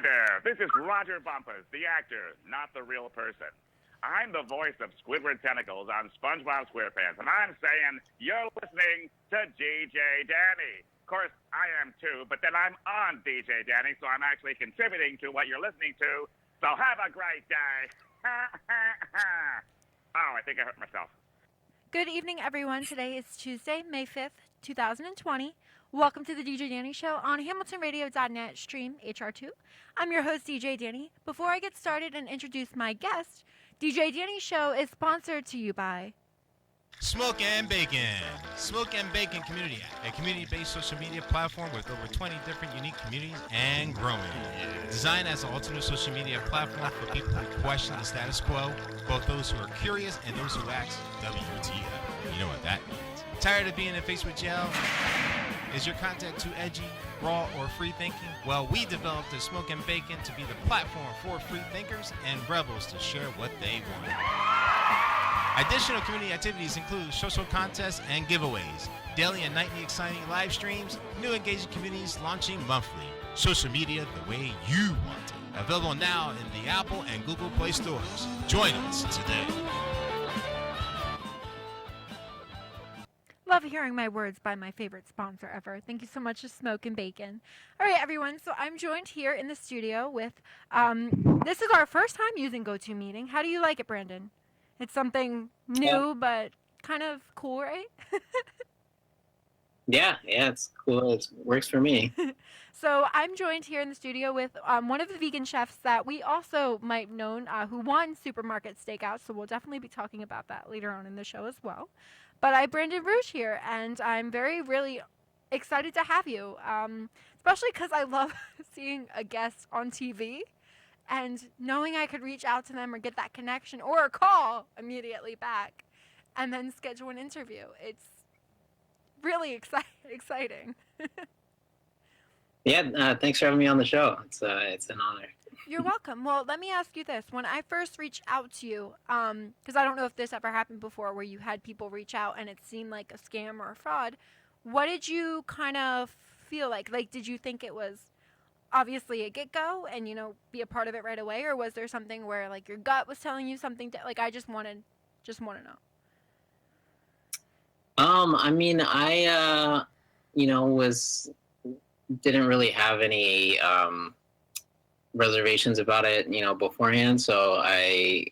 Hi there, this is Roger Bumpus, the actor, not the real person. I'm the voice of Squidward Tentacles on SpongeBob SquarePants, and I'm saying you're listening to DJ Danny. Of course, I am too, but then I'm on DJ Danny, so I'm actually contributing to what you're listening to. So have a great day. Oh, I think I hurt myself. Good evening, everyone. Today is Tuesday, May 5th, 2020. Welcome to the DJ Danny Show on HamiltonRadio.net stream HR2. I'm your host, DJ Danny. Before I get started and introduce my guest, DJ Danny Show is sponsored to you by Smoke and Bacon. Smoke and Bacon Community, a community-based social media platform with over 20 different unique communities and growing. Designed as an alternate social media platform for people who question the status quo, both those who are curious and those who ask WTF. You know what that means. Tired of being in Facebook jail? Is your content too edgy, raw, or free thinking? Well, we developed the Smoke and Bacon to be the platform for free thinkers and rebels to share what they want. Additional community activities include social contests and giveaways, daily and nightly exciting live streams, new engaging communities launching monthly. Social media the way you want it. Available now in the Apple and Google Play stores. Join us today. Love hearing my words by my favorite sponsor ever. Thank you so much to Smoke and Bacon. All right, everyone. So I'm joined here in the studio with, this is our first time using GoToMeeting. How do you like it, Brandon? It's something new, but kind of cool, right? Yeah, it's cool. It works for me. So I'm joined here in the studio with one of the vegan chefs that we also might have known who won Supermarket Steakhouse. So we'll definitely be talking about that later on in the show as well. But I Brandon Rouge here, and I'm really excited to have you, especially because I love seeing a guest on TV and knowing I could reach out to them or get that connection or a call immediately back and then schedule an interview. It's really exciting. Yeah, thanks for having me on the show. It's an honor. You're welcome. Well, let me ask you this. When I first reached out to you, because I don't know if this ever happened before where you had people reach out and it seemed like a scam or a fraud, what did you kind of feel like? Like, did you think it was obviously a get-go and, be a part of it right away? Or was there something where, like, your gut was telling you something, I just want to know? I mean, I, didn't really have any reservations about it, beforehand. So I,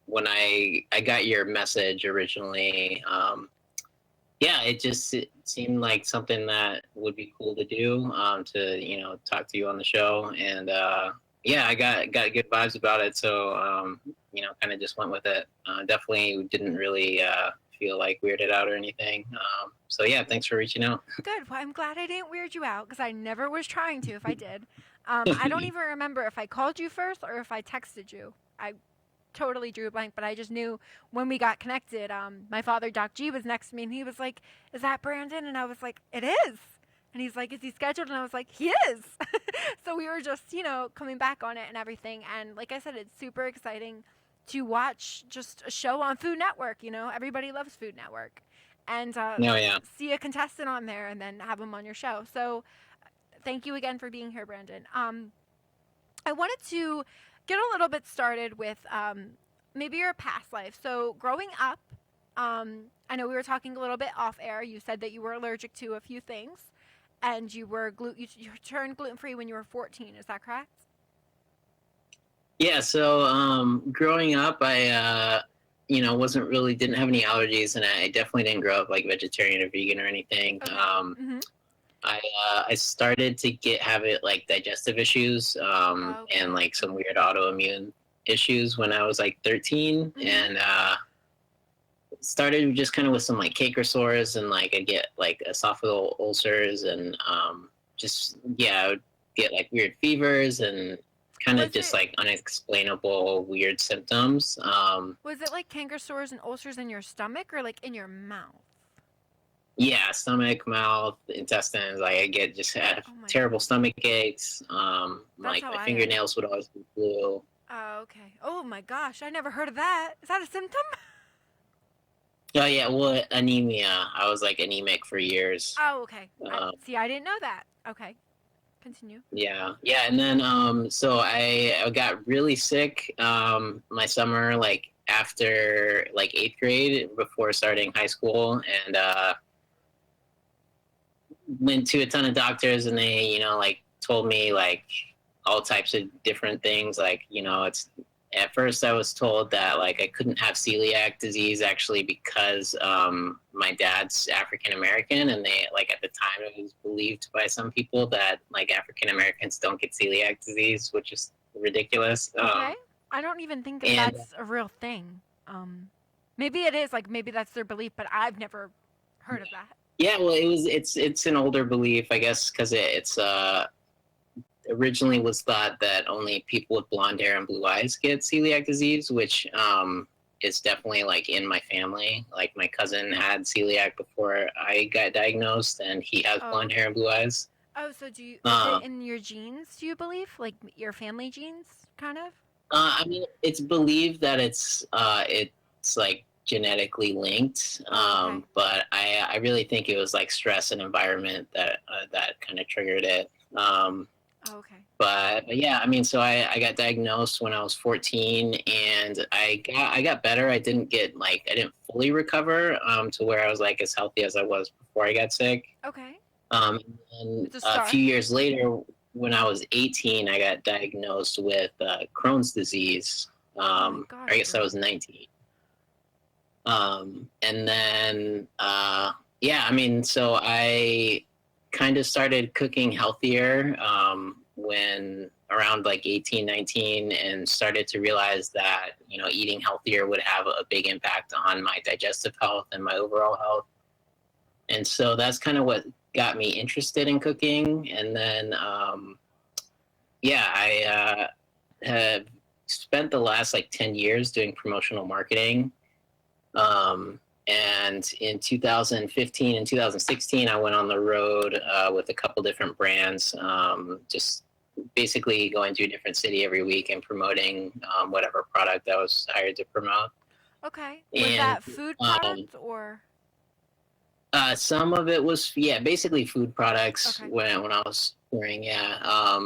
when I got your message originally, it seemed like something that would be cool to do, to, talk to you on the show. And, I got good vibes about it. So, kind of just went with it. Definitely didn't really, feel like weirded out or anything. Thanks for reaching out. Good. Well, I'm glad I didn't weird you out because I never was trying to if I did. I don't even remember if I called you first or if I texted you. I totally drew a blank, but I just knew when we got connected, my father, Doc G, was next to me, and he was like, "Is that Brandon?" And I was like, "It is." And he's like, "Is he scheduled?" And I was like, "He is." So we were just, coming back on it and everything. And like I said, it's super exciting to watch just a show on Food Network. Everybody loves Food Network. And see a contestant on there and then have them on your show. So thank you again for being here, Brandon. I wanted to get a little bit started with maybe your past life. So growing up, I know we were talking a little bit off air. You said that you were allergic to a few things, and you turned gluten-free when you were 14. Is that correct? Yeah. So growing up, I didn't have any allergies, and I definitely didn't grow up like vegetarian or vegan or anything. Okay. I started to have it like digestive issues, and like some weird autoimmune issues when I was like 13, and started just kind of with some like cake sores, and like I get like esophageal ulcers, and I would get like weird fevers and kind of just like unexplainable weird symptoms. Was it like canker sores and ulcers in your stomach or like in your mouth? Yeah, stomach, mouth, intestines. Like I had terrible stomach aches. Like my fingernails would always be blue. Oh, okay. Oh my gosh, I never heard of that. Is that a symptom? Oh yeah, well, anemia. I was like anemic for years. Oh, okay. See, I didn't know that. Okay. Continue. Yeah, and then so I got really sick my summer, like after like 8th grade, before starting high school, and went to a ton of doctors, and they, like told me like all types of different things. Like, it's at first I was told that like I couldn't have celiac disease actually because my dad's African American, and they, like, at the time it was believed by some people that like African Americans don't get celiac disease, which is ridiculous. Okay. I don't even think that's a real thing. Maybe it is, like maybe that's their belief, but I've never heard of that. Yeah, well, it's an older belief, I guess, because it's originally was thought that only people with blonde hair and blue eyes get celiac disease, which is definitely like in my family. Like my cousin had celiac before I got diagnosed, and he has blonde hair and blue eyes. Oh, so is it in your genes, do you believe? Like your family genes, kind of? I mean, it's believed that it's like genetically linked, Okay. but I really think it was like stress and environment that kind of triggered it. Okay. But yeah, I mean, so I got diagnosed when I was 14, and I got better. I didn't fully recover to where I was like as healthy as I was before I got sick. Okay. And a few years later, when I was 18, I got diagnosed with Crohn's disease. Oh my gosh, I guess I was 19. And then yeah, I mean, so I kind of started cooking healthier when around like 18, 19, and started to realize that, eating healthier would have a big impact on my digestive health and my overall health. And so that's kind of what got me interested in cooking. And then, yeah, I have spent the last like 10 years doing promotional marketing. And in 2015 and 2016, I went on the road with a couple different brands, just basically going to a different city every week and promoting whatever product I was hired to promote. Okay. Was that food product or? Some of it was, basically food products. Okay. when I was touring, yeah.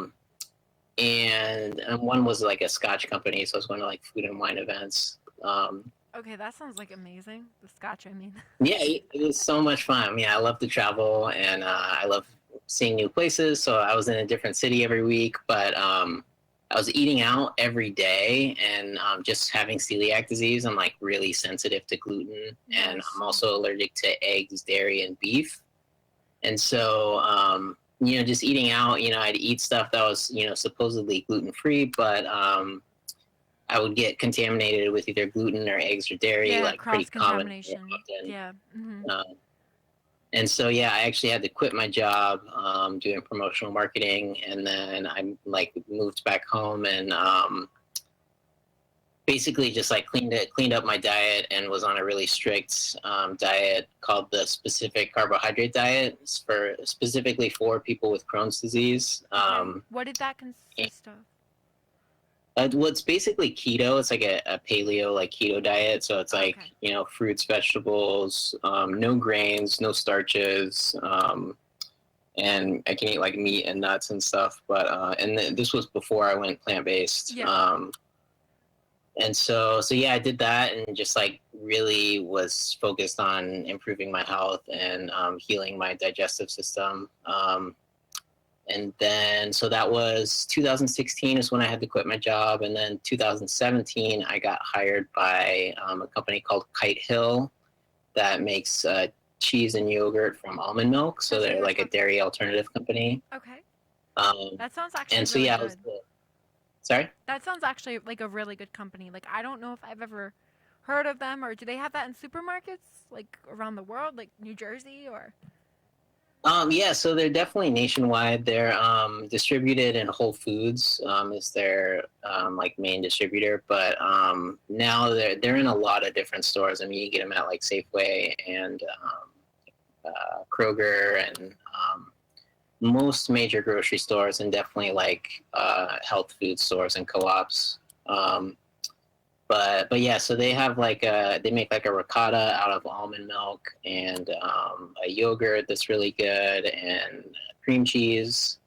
And one was like a Scotch company, so I was going to like food and wine events. Okay, that sounds like amazing. The Scotch, I mean. Yeah, it was so much fun. Yeah, I love to travel, and I love seeing new places. So I was in a different city every week, but I was eating out every day, and just having celiac disease. I'm like really sensitive to gluten, and I'm also allergic to eggs, dairy, and beef. And so, just eating out, I'd eat stuff that was, supposedly gluten-free, but I would get contaminated with either gluten or eggs or dairy, like pretty common. Yeah. Mm-hmm. And so, yeah, I actually had to quit my job doing promotional marketing, and then I like moved back home and basically just like cleaned up my diet and was on a really strict diet called the specific carbohydrate diet specifically for people with Crohn's disease. What did that consist of? Well, it's basically keto. It's like a paleo, like keto diet. So it's like, fruits, vegetables, no grains, no starches. And I can eat like meat and nuts and stuff. But, this was before I went plant-based. Yeah. And so yeah, I did that and just like really was focused on improving my health and healing my digestive system. And then, so that was 2016 is when I had to quit my job. And then 2017, I got hired by a company called Kite Hill that makes cheese and yogurt from almond milk. So they're like a dairy alternative company. Okay. That sounds actually and so, really yeah, good. Sorry? That sounds actually like a really good company. Like, I don't know if I've ever heard of them, or do they have that in supermarkets, like around the world, like New Jersey or? Yeah, so they're definitely nationwide. They're distributed in Whole Foods is their like main distributor, but now they're in a lot of different stores. I mean, you get them at like Safeway and Kroger and most major grocery stores, and definitely like health food stores and co-ops. But yeah, so they have like they make like a ricotta out of almond milk and a yogurt that's really good and cream cheese.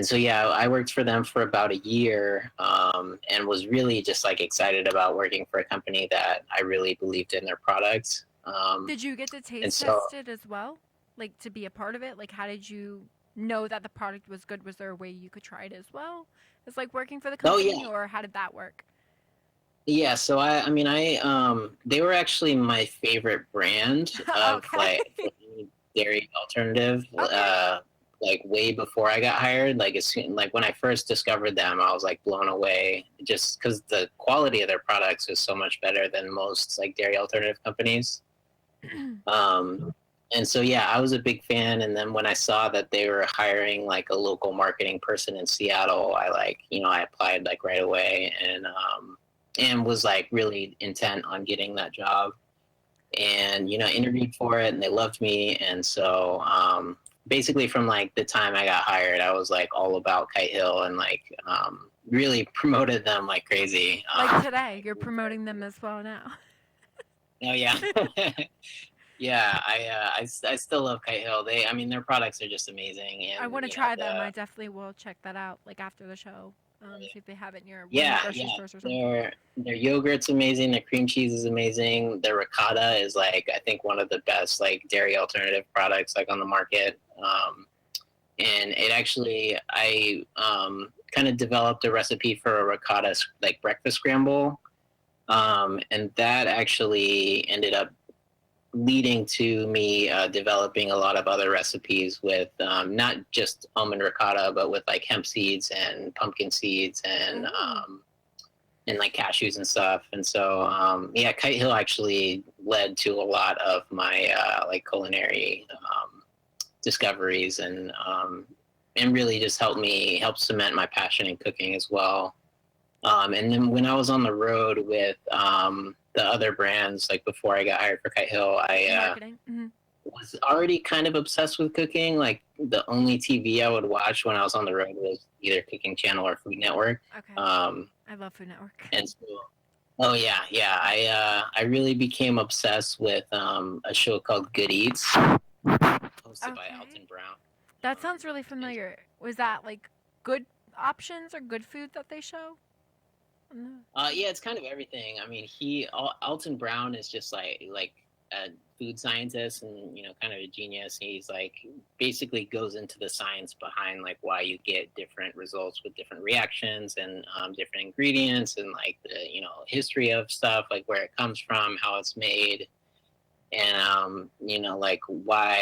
And so, yeah, I worked for them for about a year, and was really just like excited about working for a company that I really believed in their products. Did you get to And taste so, test it as well? Like to be a part of it? Like how did you know that the product was good? Was there a way you could try it as well? It's like working for the oh company yeah, or how did that work? yeah. So I mean, they were actually my favorite brand of Okay. like any dairy alternative. Okay. Like way before I got hired, like as soon, like when I first discovered them, I was like blown away just because the quality of their products is so much better than most like dairy alternative companies. Um, and so, yeah, I was a big fan. And then when I saw that they were hiring like a local marketing person in Seattle, I like, I applied like right away and was like really intent on getting that job and, interviewed for it and they loved me. And so, basically from like the time I got hired, I was like all about Kite Hill and like, really promoted them like crazy. Like today, you're promoting them as well now. Oh yeah. Yeah, I still love Kite Hill. I mean, their products are just amazing, I and want to try them. I definitely will check that out like after the show. See if they have it near one of the grocery stores or something. Their yogurt's amazing. Their cream cheese is amazing. Their ricotta is like I think one of the best like dairy alternative products like on the market. And it actually I kind of developed a recipe for a ricotta like breakfast scramble, and that actually ended up leading to me developing a lot of other recipes with not just almond ricotta, but with like hemp seeds and pumpkin seeds and like cashews and stuff. And so, yeah, Kite Hill actually led to a lot of my like culinary discoveries and really just helped cement my passion in cooking as well. And then when I was on the road with the other brands, like before I got hired for Kite Hill, I was already kind of obsessed with cooking. Like the only TV I would watch when I was on the road was either Cooking Channel or Food Network. Okay. I love Food Network. And so, oh yeah. I really became obsessed with a show called Good Eats, hosted by Alton Brown. That sounds really familiar. Was that like good options or good food that they show? Yeah, it's kind of everything. I mean, Alton Brown is just like a food scientist and kind of a genius. He's like basically goes into the science behind like why you get different results with different reactions and different ingredients and like the history of stuff, like where it comes from, how it's made, and like why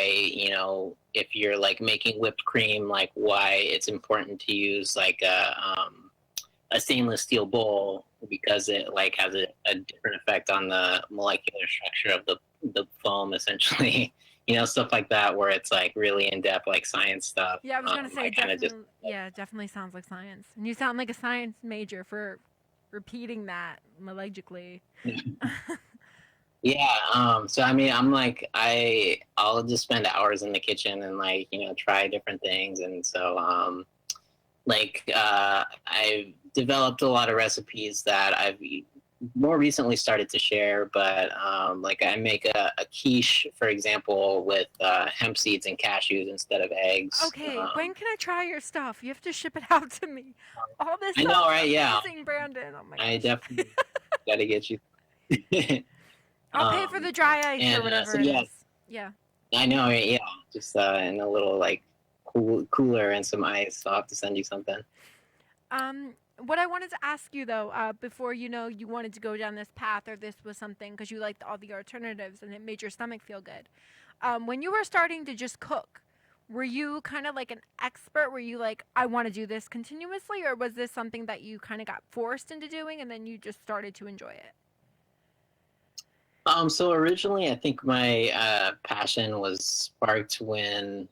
if you're like making whipped cream, like why it's important to use like a stainless steel bowl because it like has a different effect on the molecular structure of the foam, essentially. Stuff like that, where it's like really in depth, like science stuff. Yeah, I was gonna say definitely. Yeah, definitely sounds like science, and you sound like a science major for repeating that allegedly. Yeah. So I mean, I'm like I'll just spend hours in the kitchen and like try different things, and so I've developed a lot of recipes that I've more recently started to share, but like I make a quiche, for example, with hemp seeds and cashews instead of eggs. Okay, when can I try your stuff? You have to ship it out to me. All this I know, right? Yeah. amazing, Brandon. Oh my gosh. I definitely got to get you. I'll pay for the dry ice or whatever it is. Yeah. I know, right? Yeah. Just in a little like cooler and some ice. So I'll have to send you something. What I wanted to ask you though, before you wanted to go down this path or this was something because you liked all the alternatives and it made your stomach feel good. When you were starting to just cook, were you kind of like an expert? Were you like, I want to do this continuously, or was this something that you kind of got forced into doing and then you just started to enjoy it? So originally, I think my passion was sparked when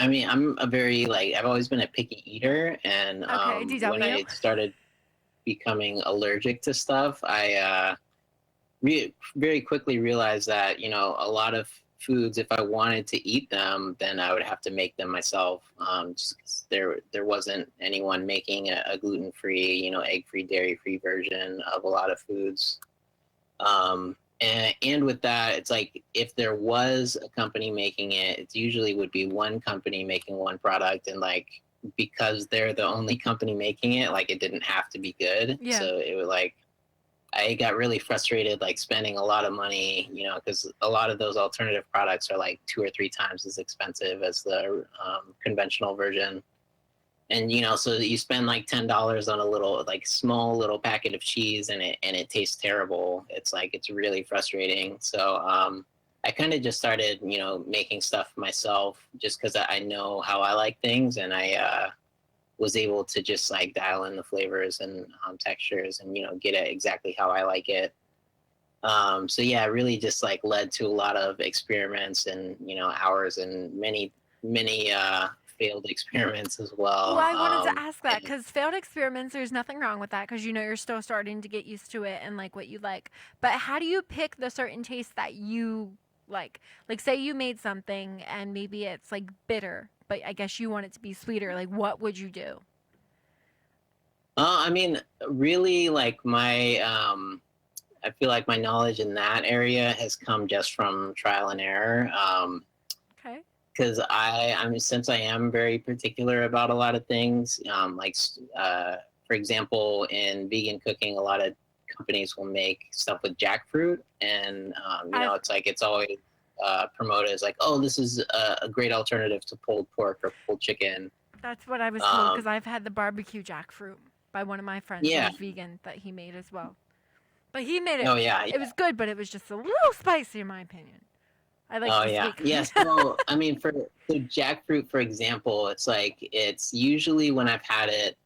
I mean, I'm a very like I've always been a picky eater, and when I started becoming allergic to stuff, I very quickly realized that a lot of foods, if I wanted to eat them, then I would have to make them myself. Just 'cause there wasn't anyone making a gluten-free, egg-free, dairy-free version of a lot of foods. And with that, it's like if there was a company making it, it usually would be one company making one product, and like because they're the only company making it, like it didn't have to be good. Yeah. So it was like, I got really frustrated, like spending a lot of money, you know, because a lot of those alternative products are like 2 or 3 times as expensive as the conventional version. And, you know, so you spend like $10 on a little, like small little packet of cheese, and it tastes terrible. It's like, it's really frustrating. So I kind of just started, you know, making stuff myself just because I know how I like things, and I was able to just like dial in the flavors and textures and, you know, get it exactly how I like it. So yeah, it really just like led to a lot of experiments and, you know, hours and many failed experiments as well. Well, I wanted to ask that because failed experiments, there's nothing wrong with that because you know you're still starting to get used to it and like what you like. But how do you pick the certain taste that you like? Like, say you made something and maybe it's like bitter, but I guess you want it to be sweeter. Like, what would you do? I mean, really, like my I feel like my knowledge in that area has come just from trial and error. Okay. Because I mean, since I am very particular about a lot of things, for example, in vegan cooking, a lot of companies will make stuff with jackfruit, and you know, it's like it's always promoted as like, oh, this is a great alternative to pulled pork or pulled chicken. That's what I was told because I've had the barbecue jackfruit by one of my friends Yeah. who's vegan that he made as well. But he made it. Oh yeah, It was good, but it was just a little spicy in my opinion. I like the yeah. steak. Yes. So, I mean, for jackfruit, for example, it's like, it's usually when I've had it,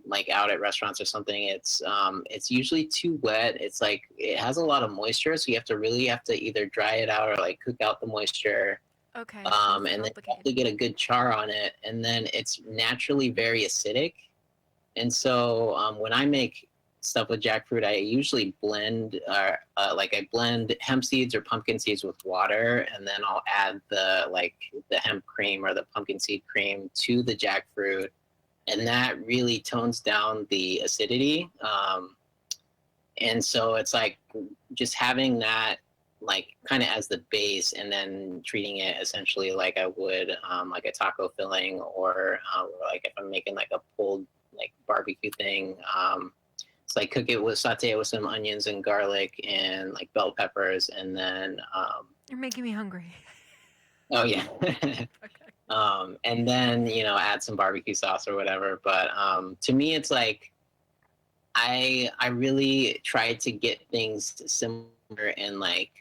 like out at restaurants or something, it's usually too wet. It's like, it has a lot of moisture. So you have to either dry it out or like cook out the moisture. Okay. And then you have to get a good char on it. And then it's naturally very acidic. And so when I make stuff with jackfruit, I usually blend I blend hemp seeds or pumpkin seeds with water, and then I'll add the hemp cream or the pumpkin seed cream to the jackfruit, and that really tones down the acidity. And so it's like just having that like kind of as the base, and then treating it essentially like I would like a taco filling, or like if I'm making like a pulled like barbecue thing. So I saute it with some onions and garlic and like bell peppers, and then You're making me hungry. oh yeah. Okay. And then, you know, add some barbecue sauce or whatever. But to me, it's like I really tried to get things similar in like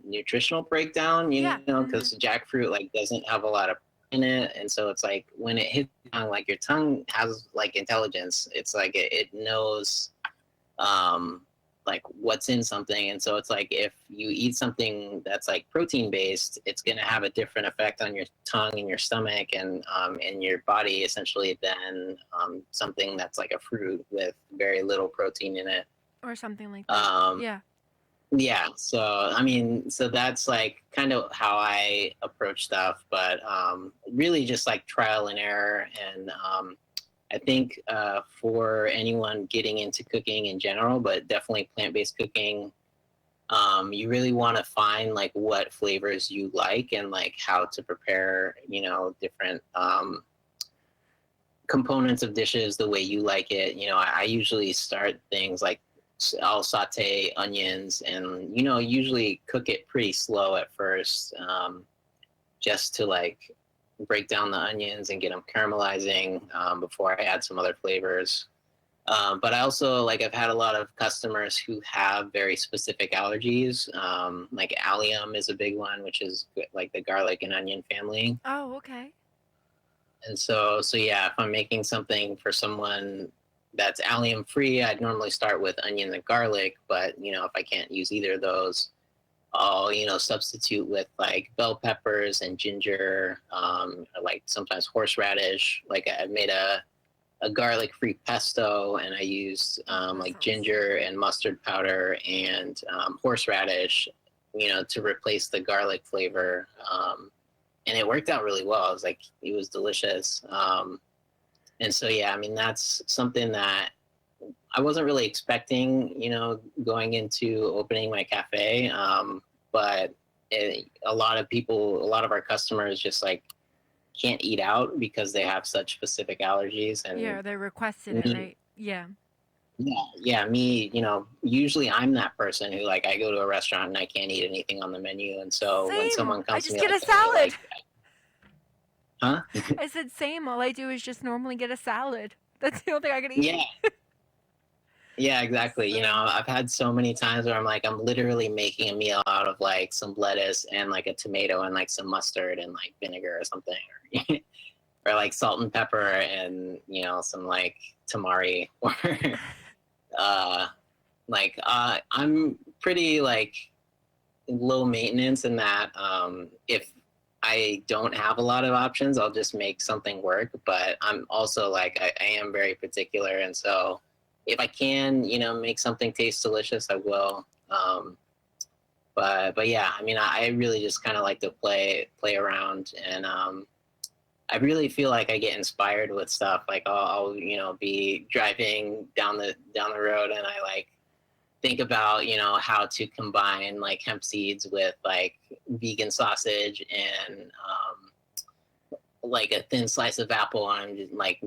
nutritional breakdown, you know, because jackfruit like doesn't have a lot of in it, and so it's like when it hits like your tongue has like intelligence. It's like it knows like what's in something, and so it's like if you eat something that's like protein based, it's going to have a different effect on your tongue and your stomach and in your body essentially than something that's like a fruit with very little protein in it or something like that. Yeah, so I mean, so that's like kind of how I approach stuff, but really just like trial and error. And I think for anyone getting into cooking in general, but definitely plant-based cooking, you really want to find like what flavors you like and like how to prepare, you know, different components of dishes the way you like it. You know, I usually start things like I'll saute onions and, you know, usually cook it pretty slow at first, just to like break down the onions and get them caramelizing before I add some other flavors. But I also like I've had a lot of customers who have very specific allergies. Like allium is a big one, which is like the garlic and onion family. Oh, okay. And so yeah, if I'm making something for someone that's allium free, I'd normally start with onion and garlic, but you know, if I can't use either of those, I'll, you know, substitute with like bell peppers and ginger, or like sometimes horseradish. Like I made a garlic free pesto, and I used like ginger and mustard powder and horseradish, you know, to replace the garlic flavor. And it worked out really well. It was delicious. And so, yeah, I mean, that's something that I wasn't really expecting, you know, going into opening my cafe. But a lot of our customers just like can't eat out because they have such specific allergies. And Yeah, they requested it, right? Yeah. Yeah, me, usually I'm that person who, like, I go to a restaurant and I can't eat anything on the menu, and so when Same. someone I comes to just me get a like that, salad. huh? I said same. All I do is just normally get a salad. That's the only thing I can eat. Yeah. Yeah, exactly. So- I've had so many times where I'm literally making a meal out of like some lettuce and like a tomato and like some mustard and like vinegar or something, or like salt and pepper and some like tamari or I'm pretty like low maintenance in that if I don't have a lot of options, I'll just make something work. But I'm also like I am very particular, and so if I can, make something taste delicious, I will. But yeah, I mean, I really just kind of like to play around, and I really feel like I get inspired with stuff. Like I'll be driving down the road, and I like think about how to combine like hemp seeds with like vegan sausage and like a thin slice of apple and like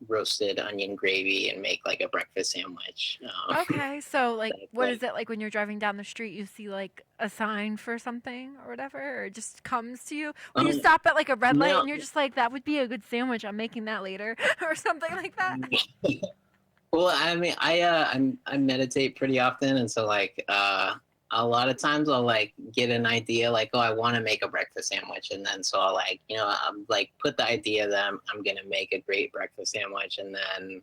roasted onion gravy and make like a breakfast sandwich. Okay, so like, what like- is it like when you're driving down the street? You see like a sign for something or whatever, or it just comes to you when you stop at like a red light no. and you're just like, that would be a good sandwich. I'm making that later, or something like that. Well, I mean, I meditate pretty often, and so like a lot of times I'll like get an idea like, oh, I want to make a breakfast sandwich, and then so I'll like I'm like put the idea that I'm gonna make a great breakfast sandwich, and then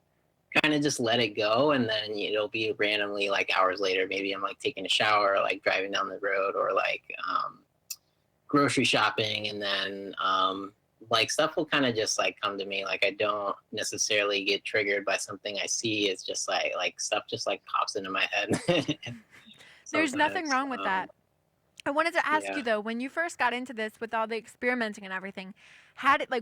kind of just let it go, and then it'll be randomly like hours later, maybe I'm like taking a shower, or, like driving down the road, or like grocery shopping, and then like stuff will kind of just like come to me. Like I don't necessarily get triggered by something I see. It's just like stuff just like pops into my head. There's nothing wrong with that. I wanted to ask yeah. you though, when you first got into this with all the experimenting and everything,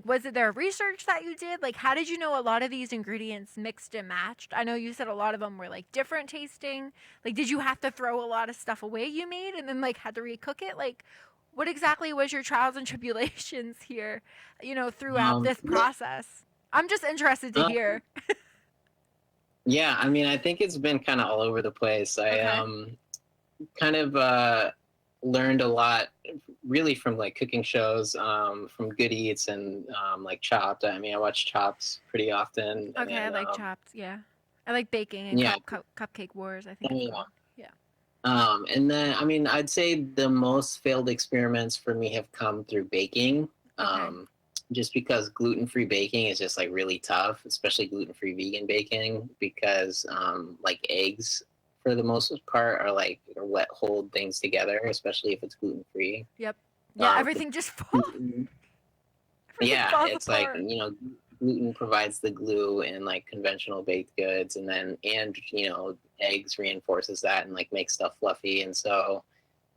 was it there research that you did? Like, how did you know a lot of these ingredients mixed and matched? I know you said a lot of them were like different tasting. Like, did you have to throw a lot of stuff away you made and then like had to recook it? Like, what exactly was your trials and tribulations here, throughout this process? I'm just interested to hear. Yeah, I mean, I think it's been kind of all over the place. I kind of learned a lot really from like cooking shows, from Good Eats and like Chopped. I mean, I watch Chopped pretty often. Okay, I like Chopped, yeah. I like baking and Yeah. Cupcake Wars, I think. Oh, it's yeah. called. Yeah. And then, I mean, I'd say the most failed experiments for me have come through baking. Okay. Just because gluten-free baking is just like really tough, especially gluten-free vegan baking, because like eggs for the most part are what hold things together, especially if it's gluten-free. Yep. Yeah, everything just falls. Yeah, falls it's apart. like, gluten provides the glue in like conventional baked goods, and eggs reinforces that and like makes stuff fluffy. And so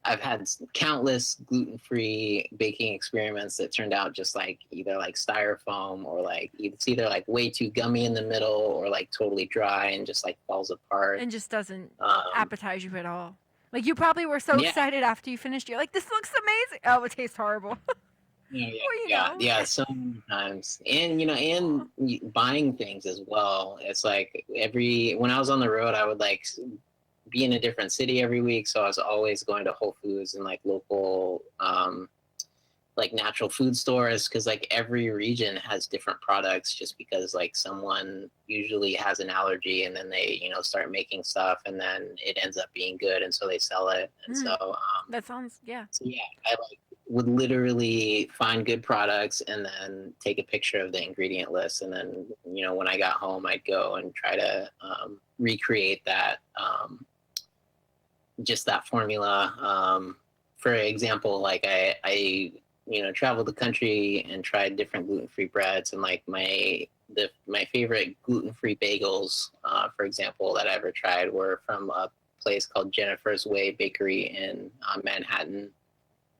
I've had countless gluten-free baking experiments that turned out just like either like styrofoam, or like it's either like way too gummy in the middle, or like totally dry and just like falls apart. And just doesn't appetize you at all. Like, you probably were so excited after you finished. You're like, this looks amazing. Oh, it tastes horrible. Yeah, so many times. And and buying things as well. It's like when I was on the road, I would like be in a different city every week, so I was always going to Whole Foods and like local like natural food stores, because like every region has different products, just because like someone usually has an allergy, and then they start making stuff, and then it ends up being good, and so they sell it. And so that sounds so yeah, I like would literally find good products and then take a picture of the ingredient list, and then when I got home, I'd go and try to recreate that just that formula. For example, like I traveled the country and tried different gluten-free breads, and like my favorite gluten-free bagels, for example, that I ever tried were from a place called Jennifer's Way Bakery in Manhattan.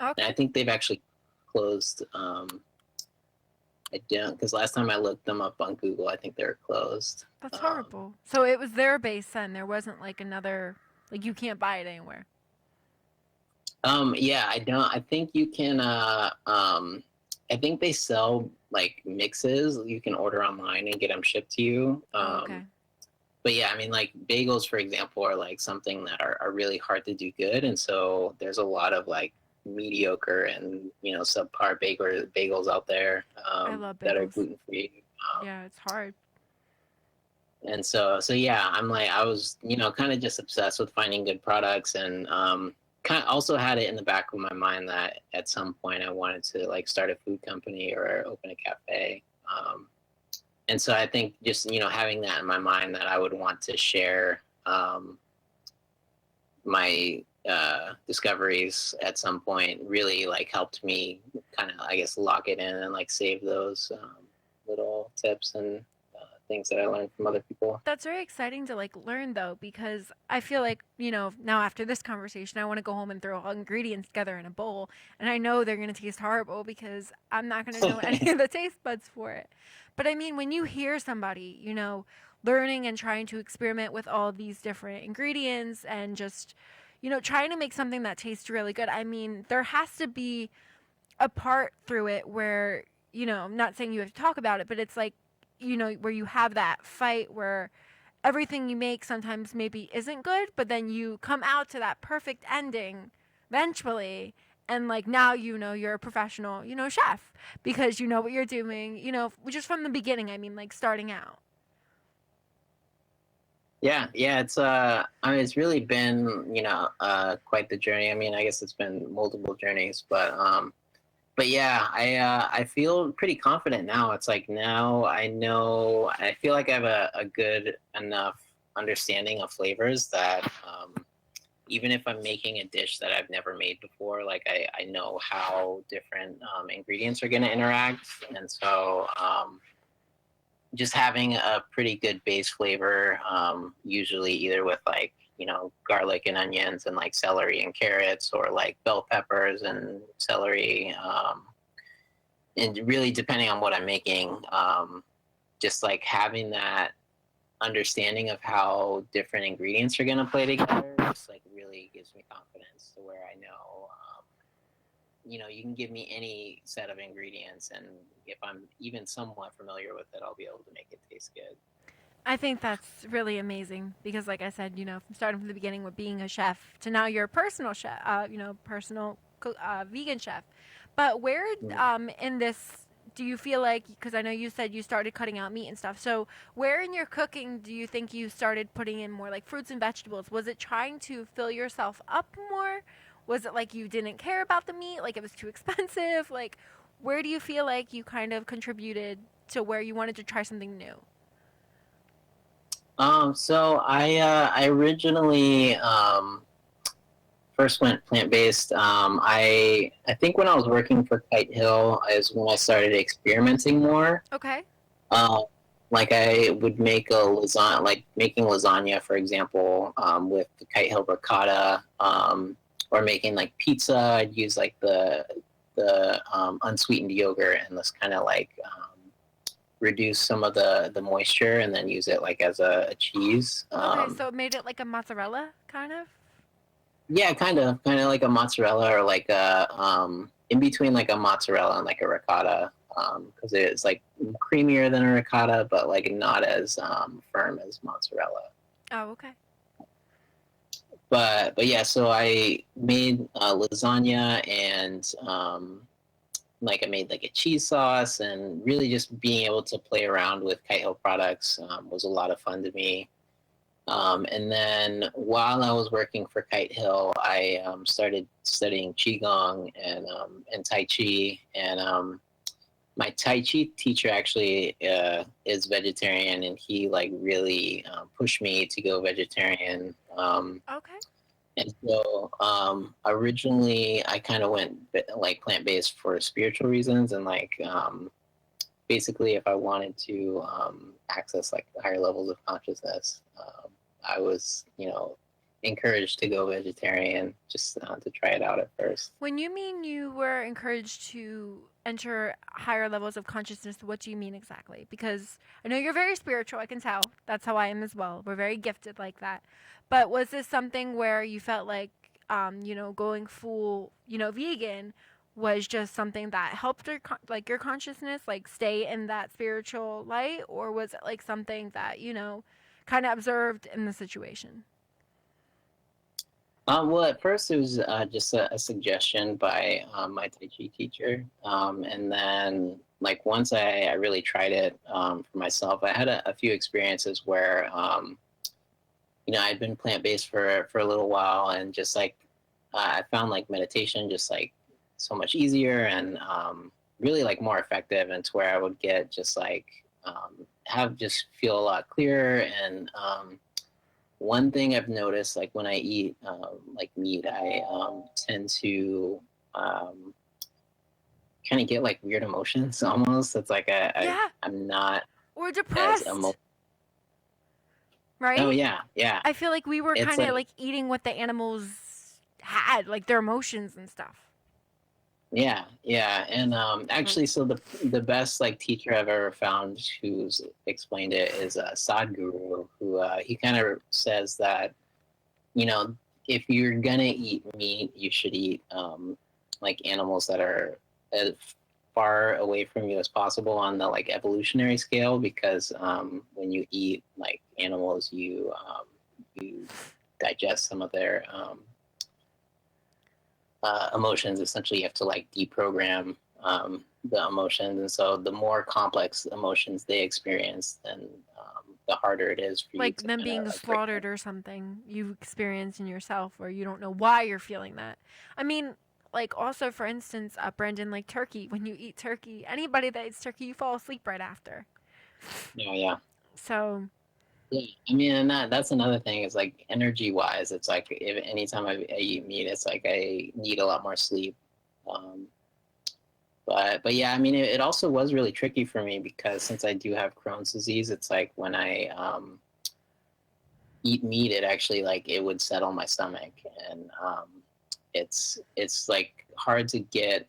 Okay. And I think they've actually closed. I don't, because last time I looked them up on Google, I think they were closed. That's horrible. So it was their base then. There wasn't like another, like, you can't buy it anywhere. Yeah, I don't. I think you can. I think they sell like mixes you can order online and get them shipped to you. Okay. But yeah, I mean, like bagels, for example, are like something that are really hard to do good. And so there's a lot of like mediocre and, subpar bagels out there I love that are bagels. gluten free. Yeah, it's hard. And so yeah, I'm like, I was, kind of just obsessed with finding good products and kind of also had it in the back of my mind that at some point I wanted to like start a food company or open a cafe. And so I think just, having that in my mind that I would want to share my discoveries at some point really like helped me kind of, I guess, lock it in and like save those little tips and things that I learned from other people. That's very exciting to like learn though, because I feel like, now after this conversation, I want to go home and throw all ingredients together in a bowl. And I know they're going to taste horrible because I'm not going to know any of the taste buds for it. But I mean, when you hear somebody, learning and trying to experiment with all these different ingredients and just, trying to make something that tastes really good, I mean, there has to be a part through it where, I'm not saying you have to talk about it, but it's like, where you have that fight where everything you make sometimes maybe isn't good, but then you come out to that perfect ending eventually. And like now, you're a professional, chef because you know what you're doing, just from the beginning. I mean, like starting out. Yeah, it's I mean, it's really been, quite the journey. I mean, I guess it's been multiple journeys, but yeah, I feel pretty confident now. It's like now I feel like I have a good enough understanding of flavors that even if I'm making a dish that I've never made before, like I know how different ingredients are going to interact. And so just having a pretty good base flavor, usually either with like, garlic and onions and like celery and carrots or like bell peppers and celery. And really depending on what I'm making, just like having that understanding of how different ingredients are going to play together just like really gives me confidence to where I know, you can give me any set of ingredients and if I'm even somewhat familiar with it, I'll be able to make it taste good. I think that's really amazing because, like I said, from starting from the beginning with being a chef to now you're a personal chef, personal vegan chef. But where in this do you feel like, because I know you said you started cutting out meat and stuff, so where in your cooking do you think you started putting in more like fruits and vegetables? Was it trying to fill yourself up more? Was it like you didn't care about the meat, like it was too expensive? Like, where do you feel like you kind of contributed to where you wanted to try something new? So I originally first went plant-based. I think when I was working for Kite Hill is when I started experimenting more. Okay. Like I would make a lasagna, like making lasagna, for example, with the Kite Hill ricotta, or making like pizza. I'd use like the unsweetened yogurt and this kind of like reduce some of the moisture and then use it like as a cheese. Okay, so it made it like a mozzarella, kind of? Yeah, kind of like a mozzarella or like a in between like a mozzarella and like a ricotta, because it's like creamier than a ricotta, but like not as firm as mozzarella. Oh, okay. But yeah, so I made lasagna and like I made like a cheese sauce, and really just being able to play around with Kite Hill products was a lot of fun to me. And then while I was working for Kite Hill, I started studying Qigong and Tai Chi. And my Tai Chi teacher actually is vegetarian, and he like really pushed me to go vegetarian. Okay. And so originally I kind of went like plant-based for spiritual reasons, and like basically if I wanted to access like the higher levels of consciousness, I was, encouraged to go vegetarian just to try it out at first. When you mean you were encouraged to enter higher levels of consciousness, what do you mean exactly? Because I know you're very spiritual, I can tell. That's how I am as well. We're very gifted like that. But was this something where you felt like, going full, vegan was just something that helped like your consciousness like stay in that spiritual light, or was it like something that kind of observed in the situation? Well, at first it was just a suggestion by my Tai Chi teacher, and then like once I really tried it for myself, I had a few experiences where I'd been plant based for a little while, and just like I found like meditation just like so much easier and really like more effective, and to where I would get just like just feel a lot clearer. And one thing I've noticed, like when I eat like meat, I tend to kind of get like weird emotions almost. It's like Yeah. I'm not Or as depressed, right? Oh yeah, yeah. I feel like we were It's kind of like like eating what the animals had, like their emotions and stuff. yeah, yeah. And actually, so the best like teacher I've ever found who's explained it is Sadhguru, who he kind of says that if you're gonna eat meat, you should eat like animals that are as far away from you as possible on the like evolutionary scale, because when you eat like animals, you digest some of their emotions. Essentially, you have to like deprogram the emotions, and so the more complex emotions they experience, then the harder it is for you Like to them kind being of like slaughtered or something you experience in yourself, or you don't know why you're feeling that. I mean, like also for instance, Brendan, like turkey. When you eat turkey, anybody that eats turkey, you fall asleep right after. yeah. So Yeah, I mean, and that's another thing is like energy wise, it's like if anytime I eat meat, it's like I need a lot more sleep. Um, but yeah, I mean, it also was really tricky for me because since I do have Crohn's disease, it's like when I eat meat, it actually like it would settle my stomach, and it's like hard to get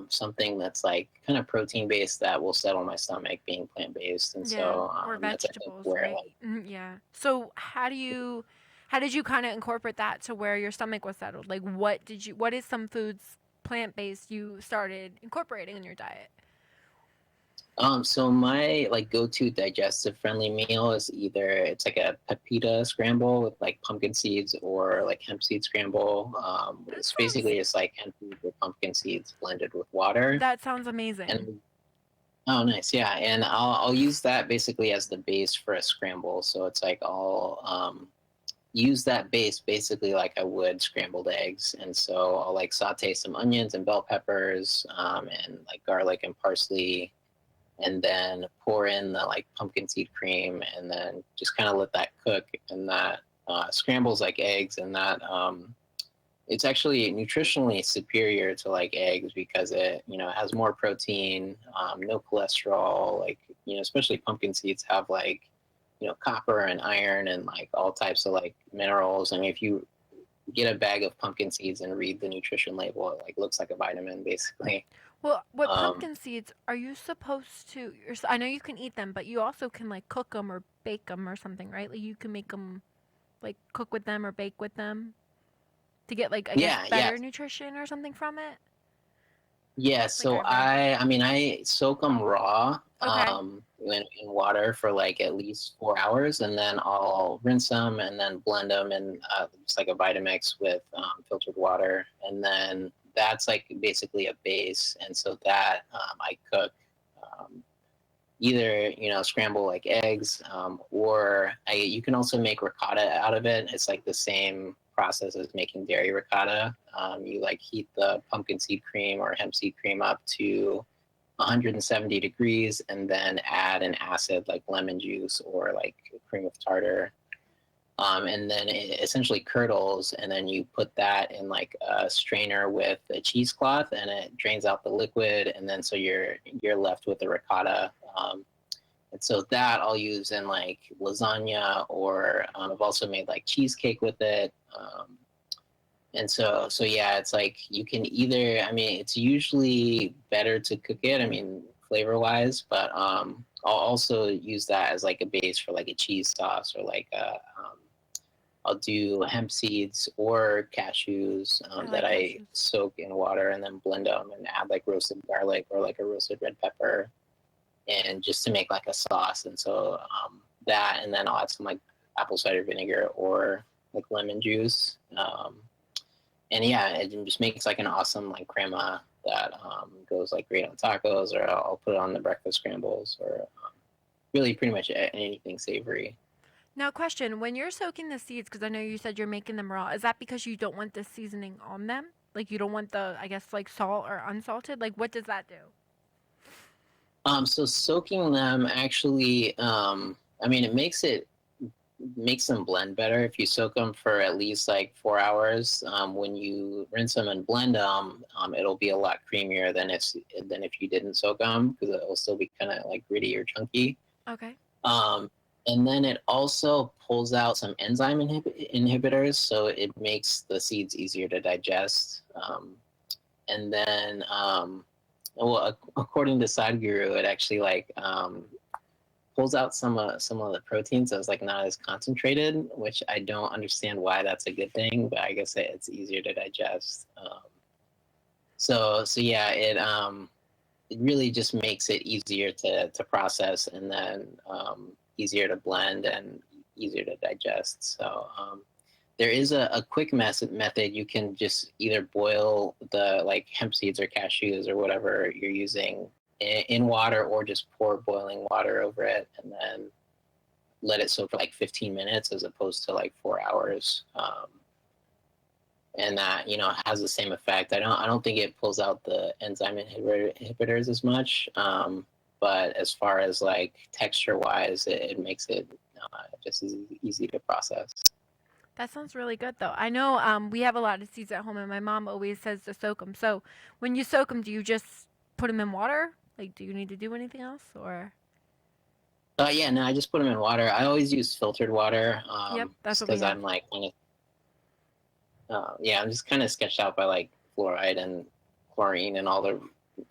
something that's like kind of protein based that will settle my stomach being plant based, and yeah, so or that's I think vegetables, where right? like Yeah. So how did you kind of incorporate that to where your stomach was settled? Like what is some foods plant based you started incorporating in your diet? So my like go-to digestive friendly meal is either it's like a pepita scramble with like pumpkin seeds or like hemp seed scramble. That It's sounds basically just like hemp seeds or pumpkin seeds blended with water. that sounds amazing. And oh, nice, yeah. And I'll use that basically as the base for a scramble. So it's like I'll use that base basically like I would scrambled eggs. And so I'll like saute some onions and bell peppers and like garlic and parsley, and then pour in the like pumpkin seed cream, and then just kind of let that cook, and that scrambles like eggs, and that it's actually nutritionally superior to like eggs because it has more protein, no cholesterol, like especially pumpkin seeds have like copper and iron and like all types of like minerals. I mean, if you get a bag of pumpkin seeds and read the nutrition label, it like looks like a vitamin basically. Well, what um, pumpkin seeds are you supposed to? I know you can eat them, but you also can like cook them or bake them or something, right? Like you can make them, like cook with them or bake with them to get like I guess yeah. better nutrition or something from it. Yeah, Like I so read. I mean I soak them raw Okay. in water for like at least 4 hours, and then I'll rinse them and then blend them in just like a Vitamix with filtered water, and then that's like basically a base, and so that I cook um, either scramble like eggs, or you can also make ricotta out of it. It's like the same process as making dairy ricotta. You like heat the pumpkin seed cream or hemp seed cream up to 170 degrees, and then add an acid like lemon juice or like cream of tartar, and then it essentially curdles, and then you put that in like a strainer with a cheesecloth, and it drains out the liquid, and then so you're left with the ricotta. And so that I'll use in like lasagna, or I've also made like cheesecake with it. And so yeah, it's like you can either, I mean, it's usually better to cook it, I mean, flavor wise, but I'll also use that as like a base for like a cheese sauce or like a I'll do hemp seeds or cashews that I cashews. soak in water and then blend them and add like roasted garlic or like a roasted red pepper, and just to make like a sauce. And so that, and then I'll add some like apple cider vinegar or like lemon juice. And yeah, it just makes like an awesome like crema that goes like great on tacos, or I'll put it on the breakfast scrambles, or really pretty much anything savory. Now, question: when you're soaking the seeds, because I know you said you're making them raw, is that because you don't want the seasoning on them? Like you don't want the, I guess, like salt or unsalted? Like what does that do? So soaking them actually, I mean, it makes them blend better if you soak them for at least like 4 hours. When you rinse them and blend them, it'll be a lot creamier than if you didn't soak them, because it'll still be kind of like gritty or chunky. Okay. And then it also pulls out some enzyme inhibitors, so it makes the seeds easier to digest. And then, well, according to Sadhguru, it actually like pulls out some of the proteins, so it's like not as concentrated, which I don't understand why that's a good thing, but I guess it's easier to digest. So yeah, it really just makes it easier to process, and then easier to blend and easier to digest. So there is a quick method. You can just either boil the like hemp seeds or cashews or whatever you're using in water, or just pour boiling water over it and then let it soak for like 15 minutes as opposed to like 4 hours. And that, has the same effect. I don't think it pulls out the enzyme inhibitors as much. But as far as like texture wise, it makes it just as easy to process. That sounds really good, though. I know we have a lot of seeds at home, and my mom always says to soak them. So when you soak them, do you just put them in water? Like, do you need to do anything else, or? Yeah, no, I just put them in water. I always use filtered water. Yep, that's what we because have. I'm like kind of, I'm just kind of sketched out by like fluoride and chlorine and all the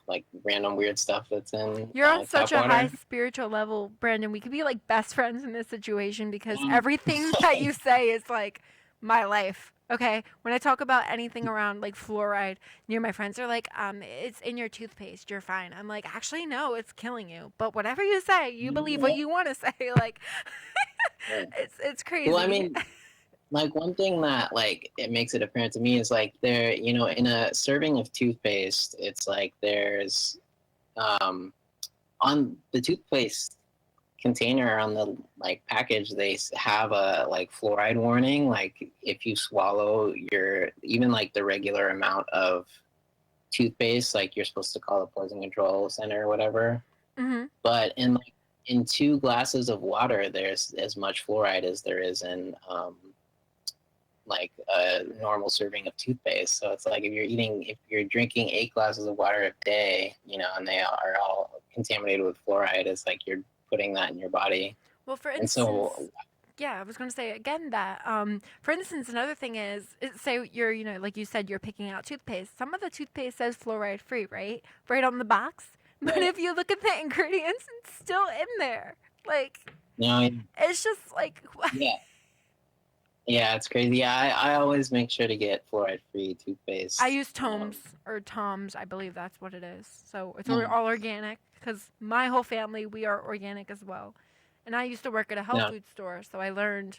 like random weird stuff that's in You're on such a tap high water. spiritual level, Brandon. We could be like best friends in this situation because everything that you say is like my life. Okay, when I talk about anything around like fluoride, my friends are like, it's in your toothpaste. You're fine. I'm like, actually, no, it's killing you. But whatever you say, you believe what you want to say. Like, it's crazy. Well, I mean, like one thing that like it makes it apparent to me is like there, in a serving of toothpaste, it's like there's on the toothpaste container on the like package, they have a like fluoride warning. Like if you swallow even like the regular amount of toothpaste, like you're supposed to call the poison control center or whatever. Mm-hmm. But in 2 glasses of water, there's as much fluoride as there is in like a normal serving of toothpaste. So it's like if you're drinking 8 glasses of water a day, and they are all contaminated with fluoride, it's like you're putting that in your body. Well, for instance, yeah, I was going to say again that, for instance, another thing is, say you're, like you said, you're picking out toothpaste. Some of the toothpaste says fluoride free, right? Right on the box. But if you look at the ingredients, it's still in there. Like, no, it's just like, yeah. Yeah, it's crazy. Yeah, I always make sure to get fluoride-free toothpaste. I use Toms or Toms, I believe that's what it is. So it's all organic, because my whole family, we are organic as well. And I used to work at a health food store, so I learned,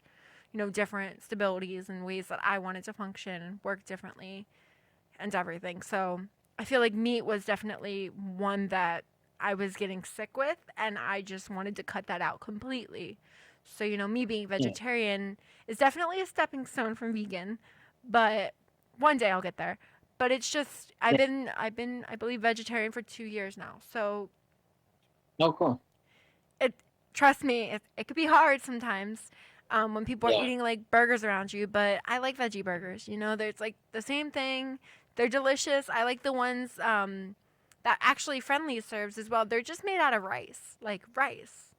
different stabilities and ways that I wanted to function and work differently and everything. So I feel like meat was definitely one that I was getting sick with, and I just wanted to cut that out completely. So, me being vegetarian is definitely a stepping stone from vegan, but one day I'll get there. But it's just, I've been, I believe, vegetarian for 2 years now. So, cool. Trust me, it could be hard sometimes when people are eating like burgers around you, but I like veggie burgers. There's like the same thing. They're delicious. I like the ones that actually Friendly serves as well. They're just made out of rice, like rice.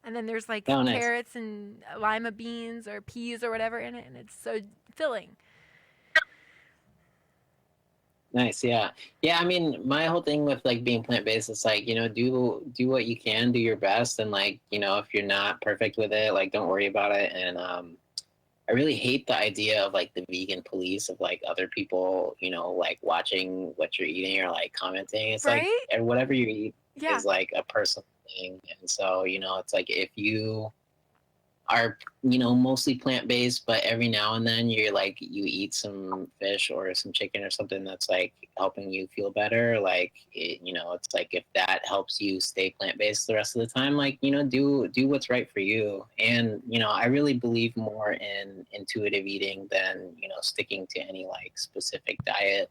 And then there's like carrots and lima beans or peas or whatever in it, and it's so filling. Nice, yeah. Yeah, I mean, my whole thing with like being plant-based is like, do what you can, do your best, and like, if you're not perfect with it, like don't worry about it. And I really hate the idea of like the vegan police of like other people, like watching what you're eating or like commenting. It's like Right? whatever you eat Yeah. is like a personal thing. And so, it's like if you are mostly plant-based, but every now and then you eat some fish or some chicken or something that's like helping you feel better, like it's like if that helps you stay plant-based the rest of the time, like do what's right for you. And I really believe more in intuitive eating than sticking to any like specific diet.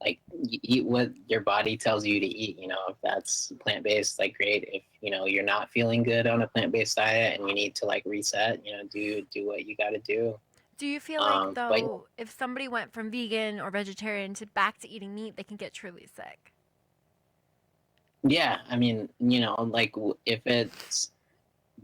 Like eat what your body tells you to eat. If that's plant-based, like great. If you're not feeling good on a plant-based diet and you need to like reset, do what you got to do. Do you feel like, But though, if somebody went from vegan or vegetarian to back to eating meat, they can get truly sick? yeah, I mean, like if it's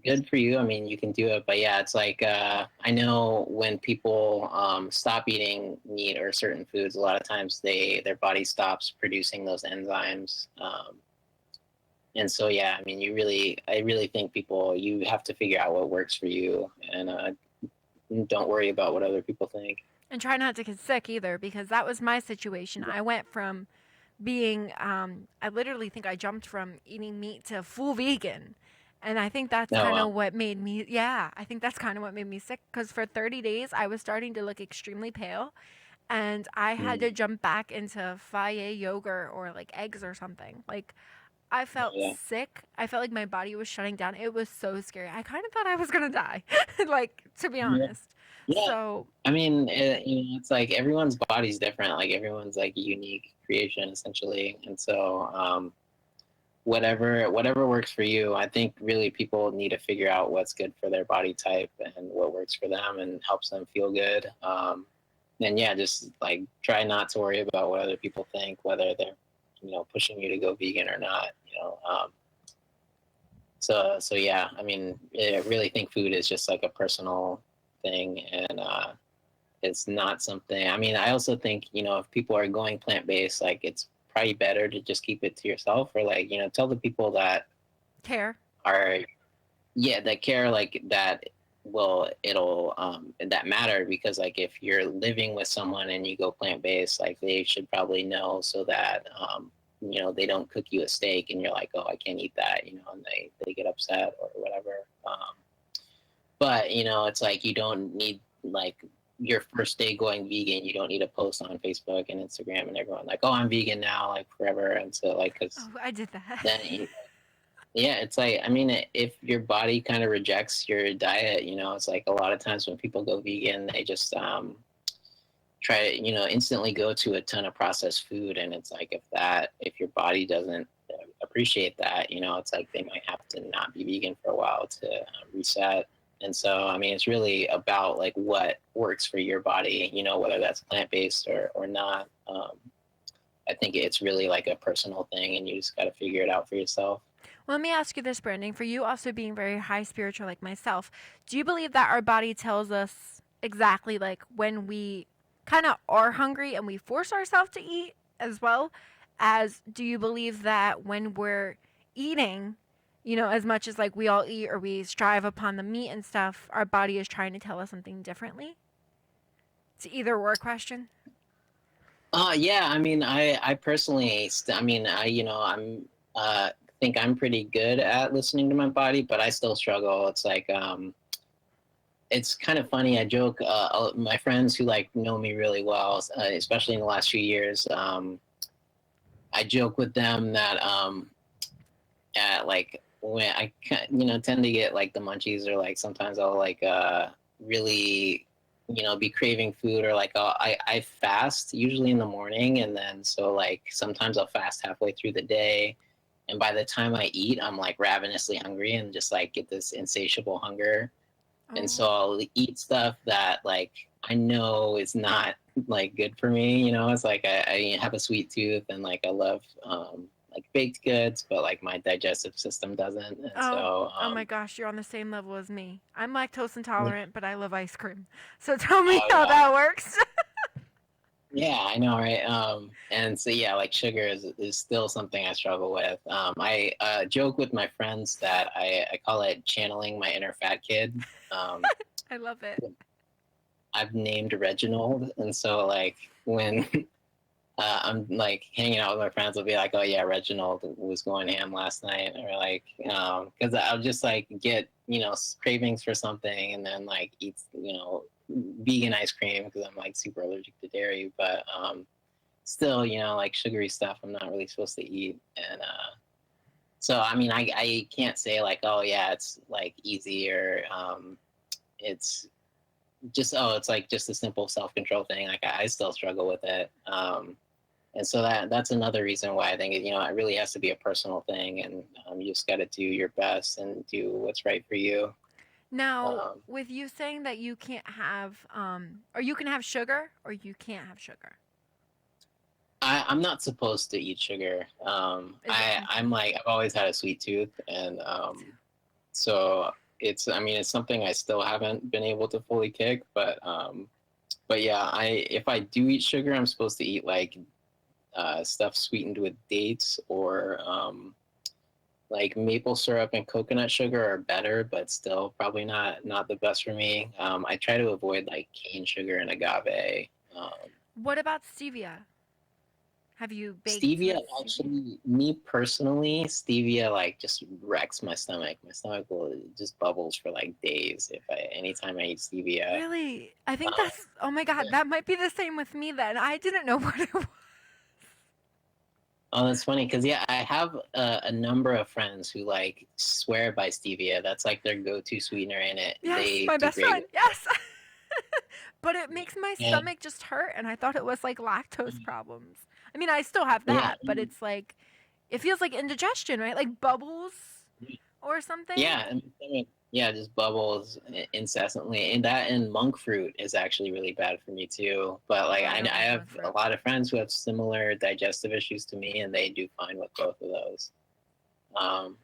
good for you, I mean, you can do it. But yeah, it's like I know when people stop eating meat or certain foods, a lot of times their body stops producing those enzymes. And so yeah, I mean, I really think you have to figure out what works for you, and don't worry about what other people think. And try not to get sick either, because that was my situation. I went from being, I literally think I jumped from eating meat to full vegan. And I think that's No, kind of what made me, yeah, I think that's kind of what made me sick. Because for 30 days, I was starting to look extremely pale. And I had to jump back into Faye yogurt or like eggs or something. Like, I felt yeah. sick. I felt like my body was shutting down. It was so scary. I kind of thought I was going to die, like, to be honest. Yeah. So, I mean, it's like everyone's body's different. Like everyone's like a unique creation, essentially. And so, whatever works for you, I think really people need to figure out what's good for their body type and what works for them and helps them feel good. And yeah, just like try not to worry about what other people think, whether they're pushing you to go vegan or not. So yeah, I mean, I really think food is just like a personal thing, and it's not something. I mean, I also think if people are going plant-based, like it's probably better to just keep it to yourself, or like tell the people that care. are that care, like that it'll that matter, because like if you're living with someone and you go plant-based, like they should probably know, so that they don't cook you a steak and you're like, oh, I can't eat that, and they get upset or whatever. But it's like you don't need, like, your first day going vegan, you don't need to post on Facebook and Instagram and everyone like, oh, I'm vegan now, like forever. And so like, because I did that. then yeah, it's like, I mean, if your body kind of rejects your diet, it's like a lot of times when people go vegan, they just try to instantly go to a ton of processed food, and it's like if your body doesn't appreciate that, it's like they might have to not be vegan for a while to reset. And so, I mean, it's really about like what works for your body, whether that's plant-based or not. I think it's really like a personal thing, and you just got to figure it out for yourself. Well, let me ask you this, Brandon. For you also being very high spiritual like myself, do you believe that our body tells us exactly like when we kind of are hungry and we force ourselves to eat, as well as do you believe that when we're eating, as much as like we all eat or we strive upon the meat and stuff, our body is trying to tell us something differently? It's either or question. Yeah, I mean, I personally, I mean, I'm think I'm pretty good at listening to my body, but I still struggle. It's like it's kind of funny. I joke, my friends who like know me really well, especially in the last few years, I joke with them that at like when I tend to get like the munchies, or like sometimes I'll like really be craving food, or like I fast usually in the morning, and then so like sometimes I'll fast halfway through the day, and by the time I eat, I'm like ravenously hungry and just like get this insatiable hunger. And so I'll eat stuff that like I know is not like good for me. It's like I have a sweet tooth, and like I love like baked goods, but like my digestive system doesn't. And so oh my gosh, you're on the same level as me. I'm lactose intolerant, but I love ice cream. So tell me how that works. Yeah, I know, right? And so yeah, like sugar is still something I struggle with. I joke with my friends that I call it channeling my inner fat kid. I love it. I've named Reginald, and so like when I'm like hanging out with my friends, I'll be like, "Oh yeah, Reginald was going ham last night," or like, because I'll just like get cravings for something, and then like eat vegan ice cream because I'm like super allergic to dairy, but still like sugary stuff I'm not really supposed to eat, and so I mean I can't say like, oh yeah, it's like easy, or it's it's like just a simple self-control thing. Like I still struggle with it. And so that's another reason why I think it really has to be a personal thing, and you just got to do your best and do what's right for you. Now, with you saying that you can't have, or you can have sugar, or you can't have sugar. I'm not supposed to eat sugar. I'm like, I've always had a sweet tooth, and so it's something I still haven't been able to fully kick, but yeah, if I do eat sugar, I'm supposed to eat like stuff sweetened with dates, or like maple syrup and coconut sugar are better, but still probably not the best for me. I try to avoid like cane sugar and agave. What about stevia? Have you baked Stevia? with stevia? Actually, me personally, stevia like just wrecks my stomach. My stomach will just bubbles for like days anytime I eat stevia. Really? I think that's, oh my God, that might be the same with me then. I didn't know what it was. Oh, that's funny because yeah, I have a number of friends who like swear by stevia. That's like their go-to sweetener in it. Yes, my best friend. Yes. But it makes my stomach just hurt, and I thought it was like lactose problems. I mean, I still have that, but it's like, it feels like indigestion, right? Like bubbles or something. Yeah, and yeah, just bubbles incessantly, and monk fruit is actually really bad for me too. But like I have a lot of friends who have similar digestive issues to me, and they do fine with both of those.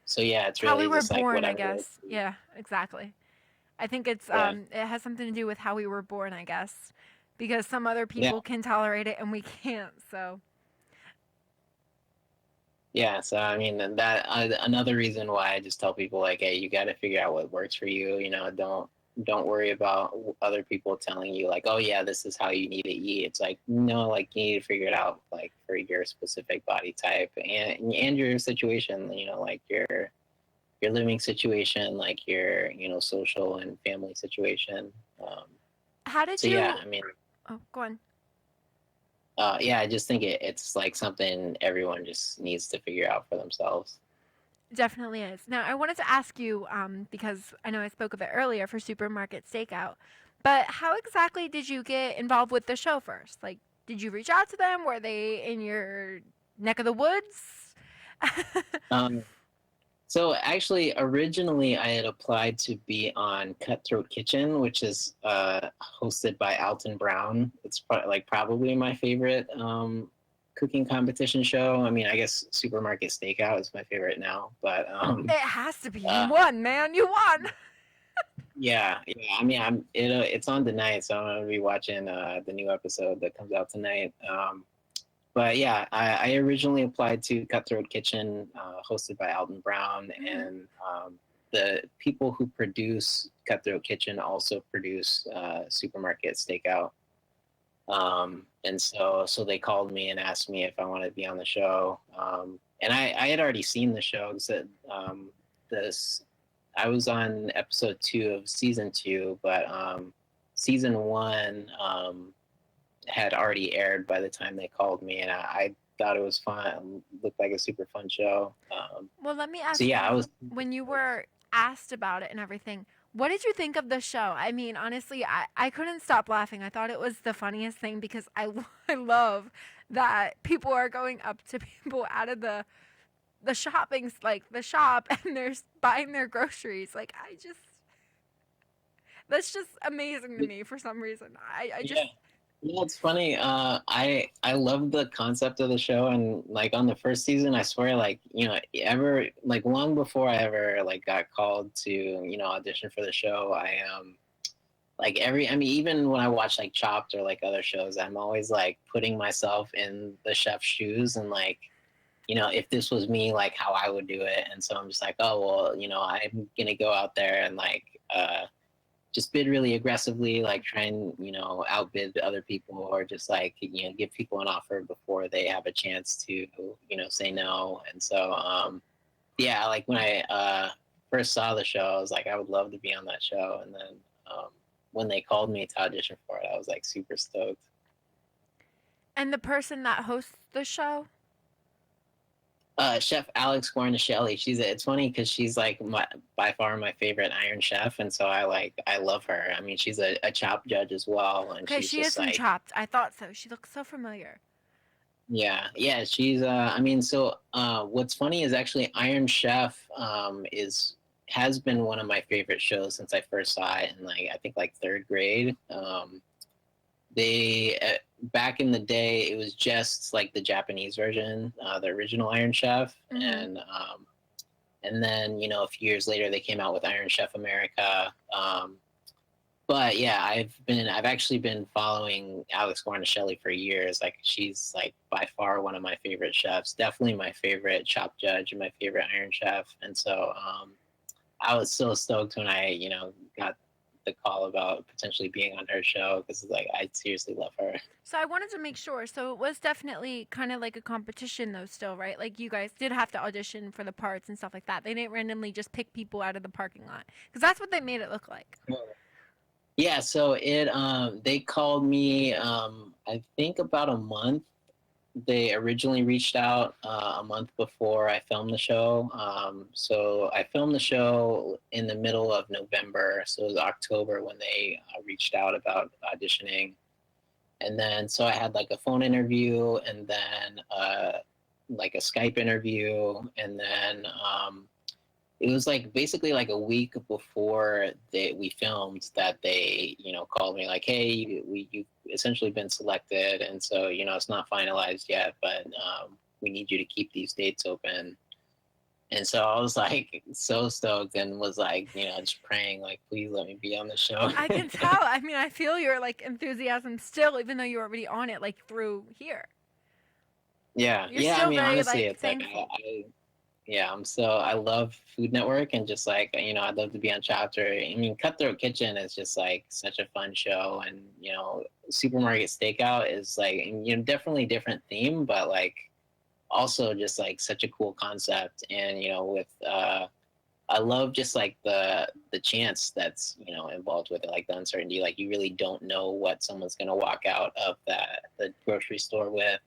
So yeah, it's really how we were just born, like I guess. Yeah, exactly. I think it's it has something to do with how we were born, I guess, because some other people can tolerate it and we can't. So. Yeah, so I mean that another reason why I just tell people like, hey, you got to figure out what works for you. Don't worry about other people telling you like, oh yeah, this is how you need to eat. It's like, no, like you need to figure it out like for your specific body type and your situation. Like your living situation, like your social and family situation. How did you? Yeah, I mean. Oh, go on. Yeah, I just think it's like something everyone just needs to figure out for themselves. Definitely is. Now, I wanted to ask you, because I know I spoke of it earlier for Supermarket Stakeout, but how exactly did you get involved with the show first? Like, did you reach out to them? Were they in your neck of the woods? So actually, originally I had applied to be on Cutthroat Kitchen, which is hosted by Alton Brown. It's probably my favorite cooking competition show. I mean, I guess Supermarket Stakeout is my favorite now, but it has to be. You won, man. You won. Yeah. I mean, it's on tonight, so I'm gonna be watching the new episode that comes out tonight. But yeah, I originally applied to Cutthroat Kitchen, hosted by Alton Brown, and the people who produce Cutthroat Kitchen also produce Supermarket Stakeout. And so they called me and asked me if I wanted to be on the show. And I had already seen the show. So, I was on episode 2 of season 2, but season 1 had already aired by the time they called me, and I thought it was fun. It looked like a super fun show. Well, let me ask you, when you were asked about it and everything, what did you think of the show? I mean, honestly, I couldn't stop laughing. I thought it was the funniest thing because I love that people are going up to people out of the shopping, like the shop, and they're buying their groceries. Like, that's just amazing to me for some reason. I just... Yeah, it's funny. I love the concept of the show, and like on the first season, I swear, like ever like long before I ever like got called to audition for the show, like even when I watch like Chopped or like other shows, I'm always like putting myself in the chef's shoes and like if this was me, like how I would do it. And so I'm just like, oh well, I'm gonna go out there and like just bid really aggressively, like try and, outbid other people, or just like, give people an offer before they have a chance to, say no. And so, yeah, like when I first saw the show, I was like, I would love to be on that show. And then when they called me to audition for it, I was like super stoked. And the person that hosts the show? Chef Alex Guarnaschelli. It's funny because she's like by far my favorite Iron Chef, and so I love her. I mean, she's a Chopped judge as well, and Okay, she's she just is from like, Chopped. I thought so. She looks so familiar. yeah, she's I mean, so what's funny is actually Iron Chef has been one of my favorite shows since I first saw it in I think third grade. They back in the day, it was just like the Japanese version, the original Iron Chef, and then a few years later they came out with Iron Chef America. But yeah, I've actually been following Alex Guarnaschelli for years. Like, she's like by far one of my favorite chefs, definitely my favorite Chopped judge and my favorite Iron Chef. And so I was so stoked when I got the call about potentially being on her show, because I seriously love her. So I wanted to make sure. So it was definitely kind of like a competition though still, right? Like, you guys did have to audition for the parts and stuff like that. They didn't randomly just pick people out of the parking lot, because that's what they made it look like. Yeah, so they called me I think about a month. They originally reached out a month before I filmed the show. So I filmed the show in the middle of November. So it was October when they reached out about auditioning. And then so I had like a phone interview, and then like a Skype interview. And then it was like basically like a week before we filmed that they, called me like, hey, you've essentially been selected. And so, it's not finalized yet, but we need you to keep these dates open. And so I was like so stoked, and was like, just praying like, please let me be on the show. I can tell. I mean, I feel your like enthusiasm still, even though you're already on it, like through here. Yeah. You're yeah. still I mean, very, honestly, like, it's like, I love Food Network, and just like, I'd love to be on Chapter. I mean, Cutthroat Kitchen is just like such a fun show, and Supermarket Stakeout is like, definitely different theme, but like also just like such a cool concept. And with I love just like the chance that's involved with it, like the uncertainty, like you really don't know what someone's gonna walk out of the grocery store with.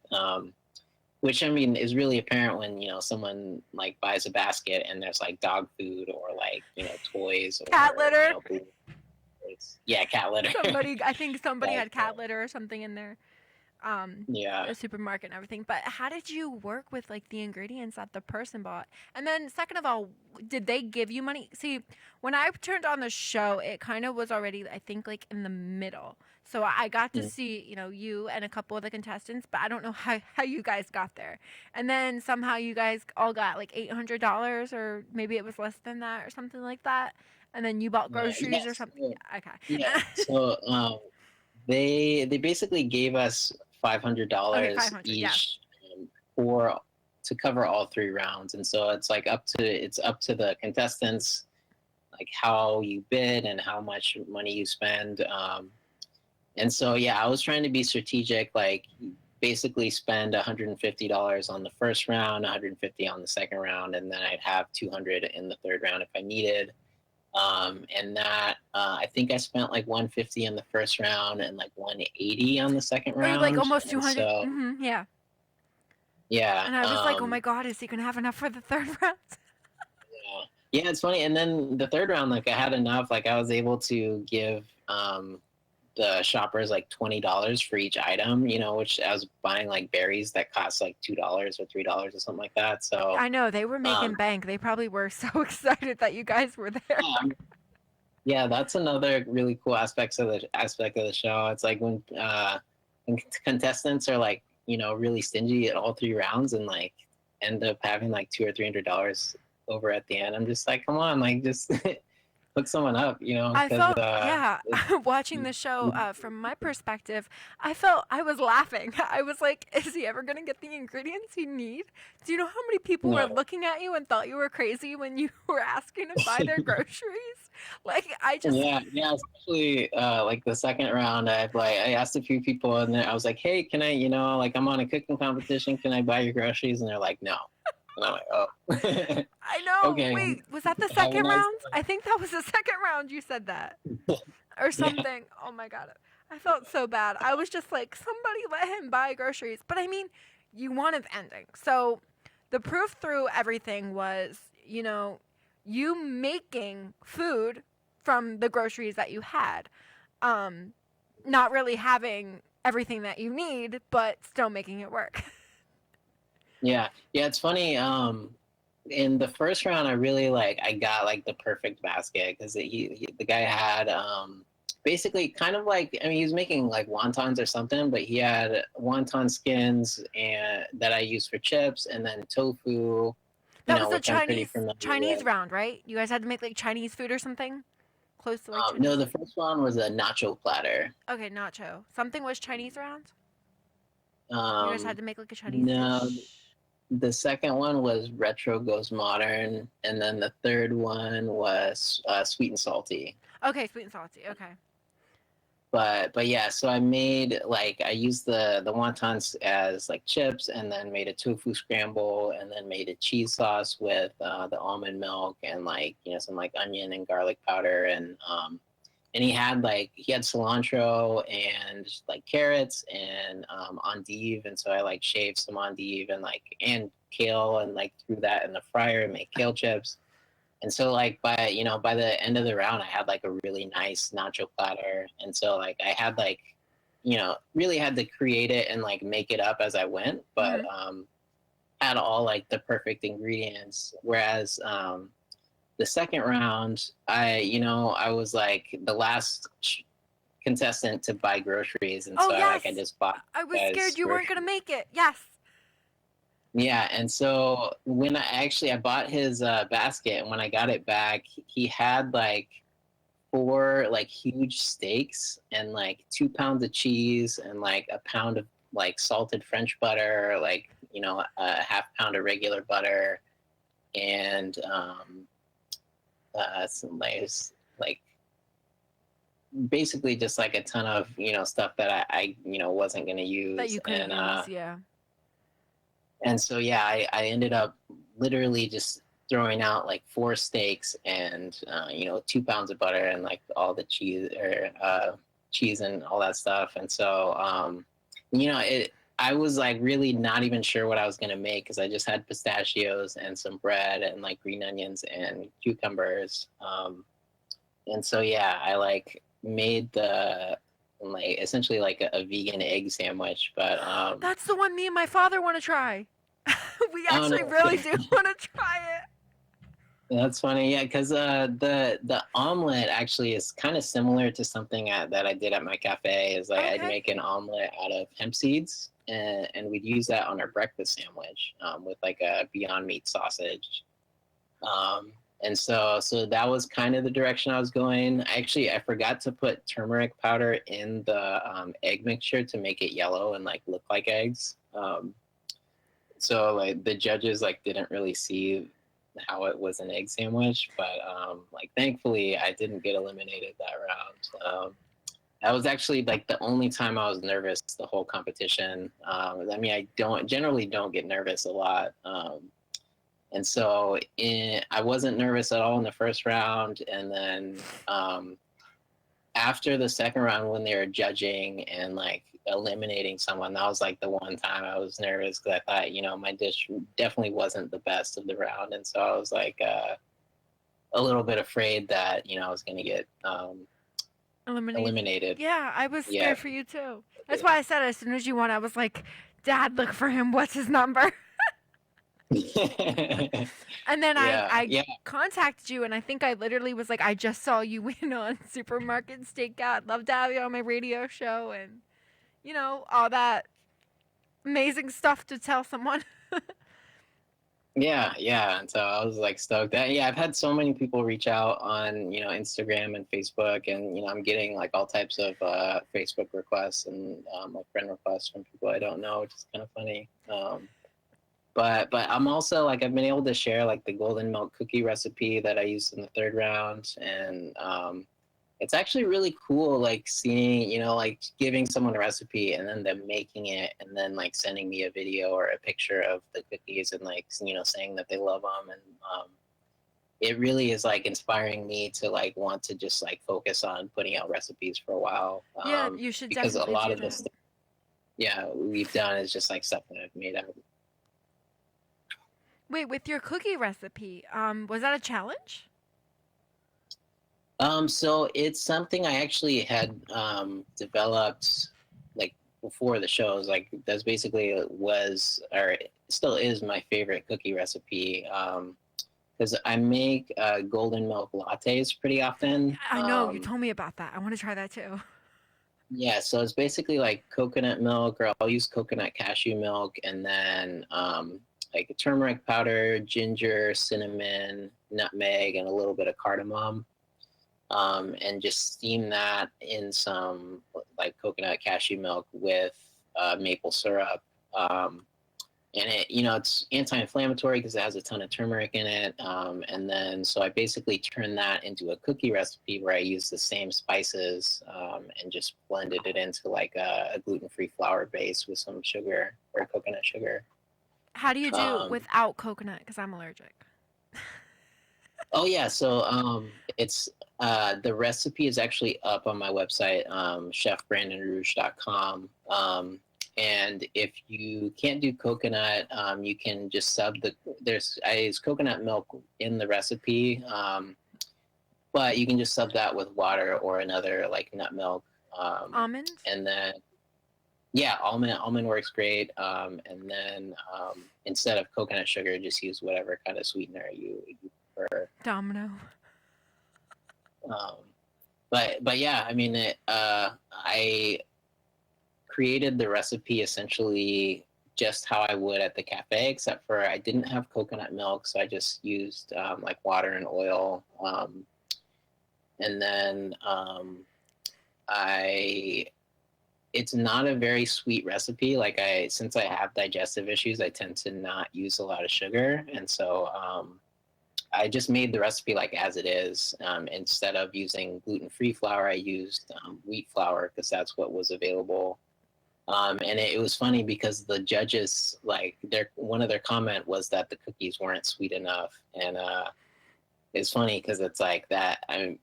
Which, I mean, is really apparent when, someone like buys a basket and there's like dog food, or like, toys, or cat litter. Yeah, cat litter. I think somebody had cat litter or something in there. Yeah. The supermarket and everything. But how did you work with like the ingredients that the person bought? And then second of all, did they give you money? See, when I turned on the show, it kind of was already, I think, like in the middle. So I got to see, you and a couple of the contestants, but I don't know how you guys got there. And then somehow you guys all got like $800, or maybe it was less than that or something like that. And then you bought groceries or something. Okay. Yeah. So they basically gave us $500 each, to cover all 3 rounds. And so it's like up to the contestants, like how you bid and how much money you spend. And so, yeah, I was trying to be strategic, like basically spend $150 on the first round, $150 on the second round, and then I'd have $200 in the third round if I needed. And that I think I spent like $150 in the first round and like $180 on the second round. Like almost 200. So, yeah. Yeah. And I was like, oh my God, is he gonna have enough for the third round? Yeah, it's funny. And then the third round, like I had enough. Like I was able to give the shoppers like $20 for each item, which I was buying like berries that cost like $2 or $3 or something like that. So I know they were making bank. They probably were so excited that you guys were there. Yeah, that's another really cool aspect of the show. It's like when contestants are like, really stingy at all 3 rounds, and like end up having like $200 or $300 over at the end. I'm just like, come on, like just hook someone up, you know, I because felt, yeah, watching the show from my perspective, I felt I was laughing. I was like, is he ever going to get the ingredients he need? Do you know how many people were no. looking at you and thought you were crazy when you were asking to buy their groceries? Like, I just, Yeah, especially like the second round, I asked a few people, and then I was like, hey, can I, you know, like I'm on a cooking competition, can I buy your groceries? And they're like, no. And I'm like, oh, I know. okay, Wait, was that the have a second nice round? I think that was the second round you said that. Or yeah, something. Oh my God. I felt so bad. I was just like, somebody let him buy groceries. But I mean, you wanted the ending. So the proof through everything was, you know, you making food from the groceries that you had. Not really having everything that you need, but still making it work. yeah. It's funny. In the first round, I really I got like the perfect basket because the guy had basically kind of like, I mean, he was making like wontons or something, but he had wonton skins and that I used for chips, and then tofu, you That was know, the which I'm pretty Chinese familiar Chinese with. round, right? You guys had to make like Chinese food or something? Close to like Chinese. No, the first one was a nacho platter. Okay, nacho. Something was Chinese round? You guys had Um, to make like a Chinese no, dish. the second one was retro goes modern, and then the third one was sweet and salty. Okay, sweet and salty. Okay. But yeah, so I made like I used the wontons as like chips, and then made a tofu scramble, and then made a cheese sauce with the almond milk and like, you know, some like onion and garlic powder, and he had cilantro and like carrots and endive, and so I like shaved some endive and kale and like threw that in the fryer and make kale chips. And so like by the end of the round, I had like a really nice nacho platter. And so like I had like, you know, really had to create it and like make it up as I went, but had all like the perfect ingredients. Whereas the second round, I was like the last contestant to buy groceries, and Oh so yes. I just bought I was guys scared you weren't groceries. gonna make it. Yes. Yeah, and so when I bought his basket, and when I got it back, he had like four like huge steaks and like 2 pounds of cheese and like a pound of like salted French butter, like, you know, a half pound of regular butter, and some like basically just like a ton of, you know, stuff that I you know wasn't gonna That use, you couldn't use. Yeah. and so yeah, I ended up literally just throwing out like four steaks and 2 pounds of butter and like all the cheese and all that stuff. And so I was like really not even sure what I was gonna make because I just had pistachios and some bread and like green onions and cucumbers. And so yeah, I like made the like essentially like a vegan egg sandwich, but That's the one me and my father want to try. We oh actually no. really do want to try it. That's funny, yeah, because the omelet actually is kind of similar to something that I did at my cafe. Is like I'd Okay. make an omelet out of hemp seeds, and we'd use that on our breakfast sandwich with like a Beyond Meat sausage. And so that was kind of the direction I was going. Actually, I forgot to put turmeric powder in the egg mixture to make it yellow and like look like eggs. So like the judges like didn't really see how it was an egg sandwich, but like thankfully I didn't get eliminated that round. That was actually like the only time I was nervous the whole competition. I mean, I generally don't get nervous a lot. And so I wasn't nervous at all in the first round. And then after the second round, when they were judging and like eliminating someone, that was like the one time I was nervous because I thought, you know, my dish definitely wasn't the best of the round. And so I was like a little bit afraid that, you know, I was going to get eliminated. Yeah, I was Yeah. scared for you too. That's why I said as soon as you won, I was like, Dad, look for him. What's his number? And then I contacted you, and I think I literally was like, I just saw you win on Supermarket Stakeout. I'd love to have you on my radio show, and you know all that amazing stuff to tell someone. Yeah. And so I was like stoked. Yeah, I've had so many people reach out on, Instagram and Facebook, and I'm getting like all types of Facebook requests and like friend requests from people I don't know, which is kind of funny. But I'm also like I've been able to share like the golden milk cookie recipe that I used in the third round, and it's actually really cool like seeing like giving someone a recipe and then them making it and then like sending me a video or a picture of the cookies and like saying that they love them, and it really is like inspiring me to like want to just like focus on putting out recipes for a while. Yeah, you should Because a definitely lot do of this that. we've done is just like stuff that I've made out. Wait, with your cookie recipe, was that a challenge? So it's something I actually had developed like before the shows. Like that's basically was or still is my favorite cookie recipe. Because I make golden milk lattes pretty often. I know, you told me about that. I want to try that too. Yeah, so it's basically like coconut milk, or I'll use coconut cashew milk, and then like turmeric powder, ginger, cinnamon, nutmeg, and a little bit of cardamom. And just steam that in some like coconut cashew milk with maple syrup. And it's anti-inflammatory because it has a ton of turmeric in it. And then, so I basically turn that into a cookie recipe where I use the same spices and just blended it into like a gluten-free flour base with some sugar or coconut sugar. How do you do without coconut? Because I'm allergic. Oh yeah, so it's the recipe is actually up on my website, chefbrandonrouge.com. And if you can't do coconut, you can just sub I use coconut milk in the recipe, but you can just sub that with water or another like nut milk. Almonds? And then, yeah, almond works great. And then instead of coconut sugar, just use whatever kind of sweetener you prefer. Domino. But yeah, I mean, I created the recipe essentially just how I would at the cafe, except for I didn't have coconut milk, so I just used like water and oil. And then it's not a very sweet recipe. Like since I have digestive issues, I tend to not use a lot of sugar, and so I just made the recipe like as it is. Instead of using gluten-free flour, I used wheat flour because that's what was available. And it was funny because the judges, like one of their comment was that the cookies weren't sweet enough, and it's funny because it's like that. I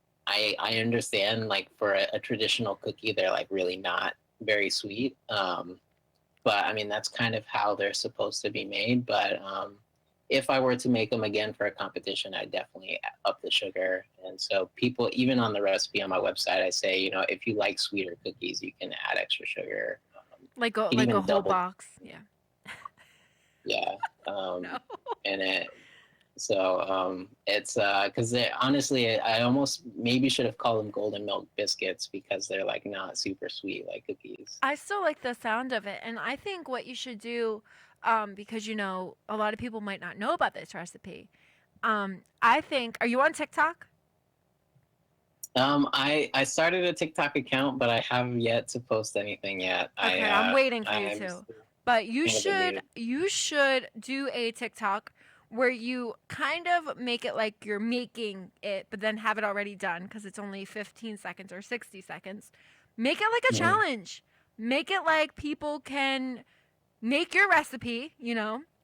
understand like for a traditional cookie, they're like really not very sweet. But I mean that's kind of how they're supposed to be made. But if I were to make them again for a competition, I'd definitely up the sugar. And so people, even on the recipe on my website, I say, if you like sweeter cookies, you can add extra sugar. Like a whole box. Yeah. Yeah. No. And it's because honestly, I almost maybe should have called them golden milk biscuits because they're like not super sweet like cookies. I still like the sound of it, and I think what you should do, because a lot of people might not know about this recipe. I think, are you on TikTok? I started a TikTok account, but I haven't yet to post anything yet. Okay, I'm waiting for you to. But you should do a TikTok where you kind of make it like you're making it, but then have it already done because it's only 15 seconds or 60 seconds. Make it like a challenge. Make it like people can make your recipe,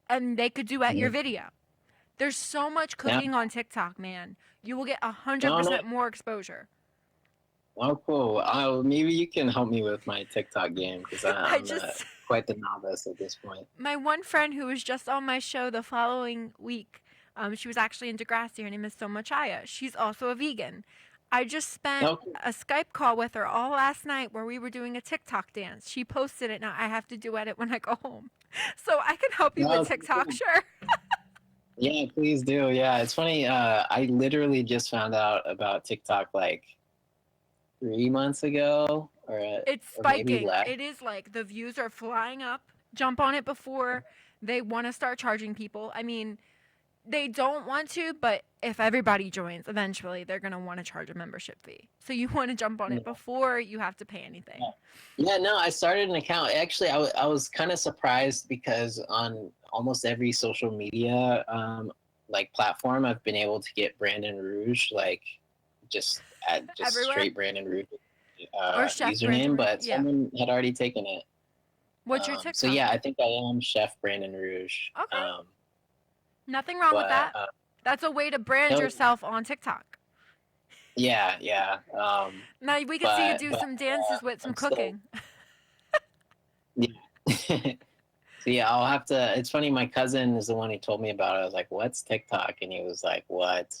and they could duet your video. There's so much cooking on TikTok, man. You will get 100% more exposure. Oh, cool. Maybe you can help me with my TikTok game because I'm quite the novice at this point. My one friend who was just on my show the following week, she was actually in Degrassi. Her name is Soma Chaya. She's also a vegan. I just spent a Skype call with her all last night where we were doing a TikTok dance. She posted it. Now I have to duet it when I go home. So I can help you with TikTok, cool. Sure. Yeah, please do. Yeah, it's funny. I literally just found out about TikTok like 3 months ago. It's spiking. It is like the views are flying up. Jump on it before they want to start charging people. I mean, They don't want to, but if everybody joins, eventually they're going to want to charge a membership fee. So you want to jump on it before you have to pay anything. Yeah, no, I started an account. Actually, I was kind of surprised because on almost every social media like platform, I've been able to get Brandon Rouge, like just Everywhere? straight Brandon Rouge Or Chef username, Brandon but Rouge, yeah. someone had already taken it. What's your TikTok? So yeah, I think I am Chef Brandon Rouge. Okay. Nothing wrong with that. That's a way to brand yourself on TikTok. Yeah. Now we can see you do some dances with some cooking. Yeah. So yeah, I'll have to. It's funny. My cousin is the one who told me about it. I was like, "What's TikTok?" And he was like, "What?"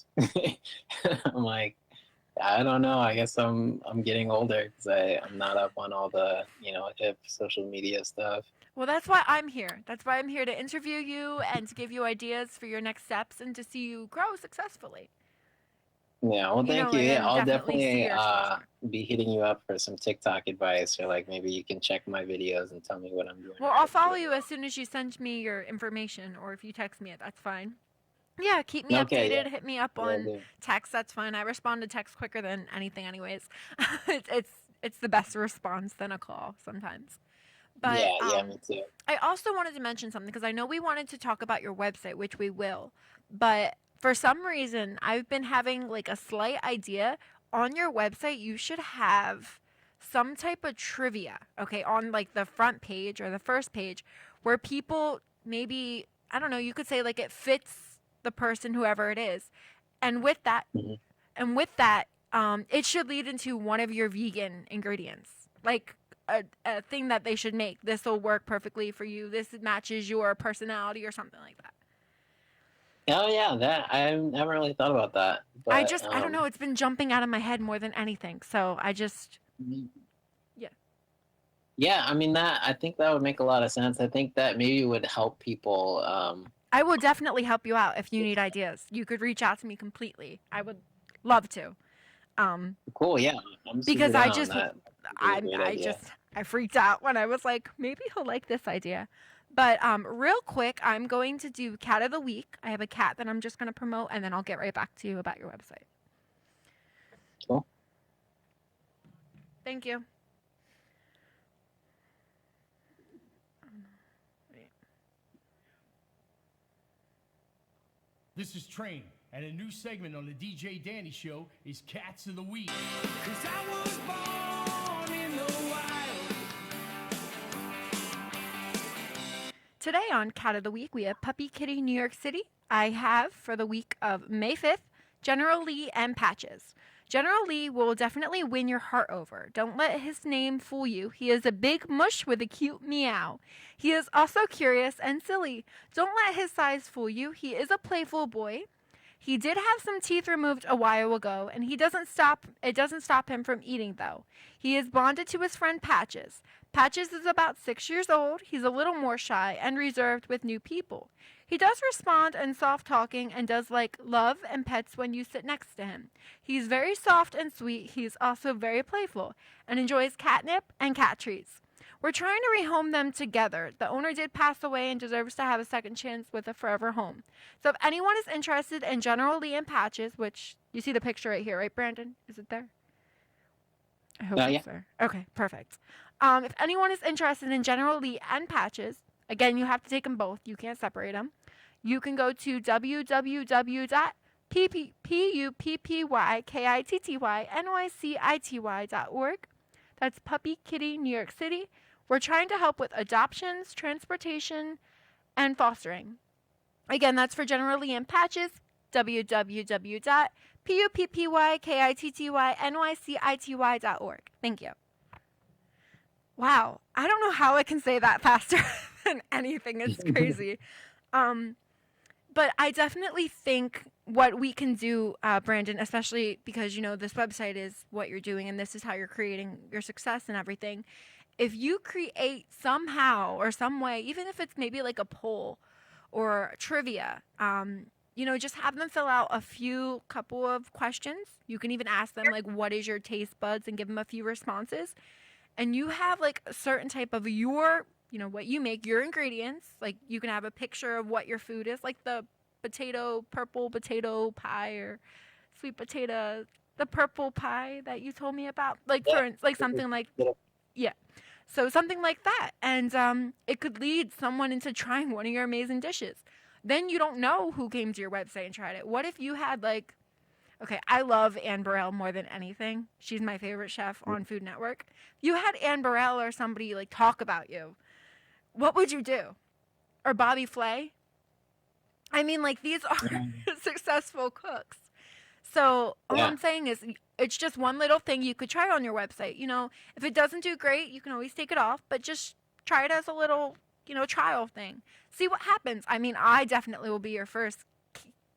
I'm like, "I don't know. I guess I'm getting older because I'm not up on all the hip social media stuff." Well, that's why I'm here. That's why I'm here to interview you and to give you ideas for your next steps and to see you grow successfully. Yeah, well, thank you. Yeah, I'll definitely exposure. be hitting you up for some TikTok advice, or like maybe you can check my videos and tell me what I'm doing. Well, I'll follow you as soon as you send me your information, or if you text me it, that's fine. Yeah, keep me updated. Yeah. Hit me up on text. That's fine. I respond to text quicker than anything, anyways. It's the best response than a call sometimes. But, yeah, me too. I also wanted to mention something because I know we wanted to talk about your website, which we will, but for some reason I've been having like a slight idea on your website. You should have some type of trivia, okay, on like the front page or the first page where people maybe, I don't know, you could say like it fits the person, whoever it is. And with that, it should lead into one of your vegan ingredients, like a thing that they should make. This will work perfectly for you. This matches your personality or something like that. Oh yeah, that I haven't really thought about that. But, I don't know. It's been jumping out of my head more than anything. So I just, yeah. Yeah, I mean I think that would make a lot of sense. I think that maybe would help people. I will definitely help you out if you need ideas. You could reach out to me completely. I would love to. Cool. Yeah. Because I freaked out when I was like, maybe he'll like this idea. But real quick, I'm going to do Cat of the Week. I have a cat that I'm just going to promote, and then I'll get right back to you about your website. Cool. Thank you. This is Train, and a new segment on the DJ DANI Show is Cats of the Week. 'Cause I was born in the wild. Today on Cat of the Week, we have Puppy Kitty New York City. I have, for the week of May 5th, General Lee and Patches. General Lee will definitely win your heart over. Don't let his name fool you. He is a big mush with a cute meow. He is also curious and silly. Don't let his size fool you. He is a playful boy. He did have some teeth removed a while ago, and it doesn't stop him from eating, though. He is bonded to his friend Patches. Patches is about 6 years old. He's a little more shy and reserved with new people. He does respond and soft talking and does like love and pets when you sit next to him. He's very soft and sweet. He's also very playful and enjoys catnip and cat treats. We're trying to rehome them together. The owner did pass away and deserves to have a second chance with a forever home. So if anyone is interested in General Lee and Patches, which you see the picture right here, right, Brandon? Is it there? I hope it's there. Okay, perfect. If anyone is interested in General Lee and Patches, again, you have to take them both. You can't separate them. You can go to www.puppykittynYcity.org. That's Puppy Kitty New York City. We're trying to help with adoptions, transportation, and fostering. Again, that's for General Lee and Patches, www.puppykittynYcity.org. Thank you. Wow, I don't know how I can say that faster than anything. It's crazy. But I definitely think what we can do, Brandon, especially because, this website is what you're doing and this is how you're creating your success and everything. If you create somehow or some way, even if it's maybe like a poll or trivia, just have them fill out a couple of questions. You can even ask them, like, what is your taste buds, and give them a few responses. And you have like a certain type of what you make, your ingredients. Like you can have a picture of what your food is, like the purple potato pie or sweet potato, the purple pie that you told me about, like like something like, yeah. So something like that, and it could lead someone into trying one of your amazing dishes. Then you don't know who came to your website and tried it. What if you had like, okay, I love Ann Burrell more than anything. She's my favorite chef on Food Network. You had Ann Burrell or somebody like talk about you. What would you do? Or Bobby Flay? I mean, like, these are successful cooks. So all I'm saying is it's just one little thing you could try on your website. You know, if it doesn't do great, you can always take it off, but just try it as a little, trial thing. See what happens. I mean, I definitely will be your first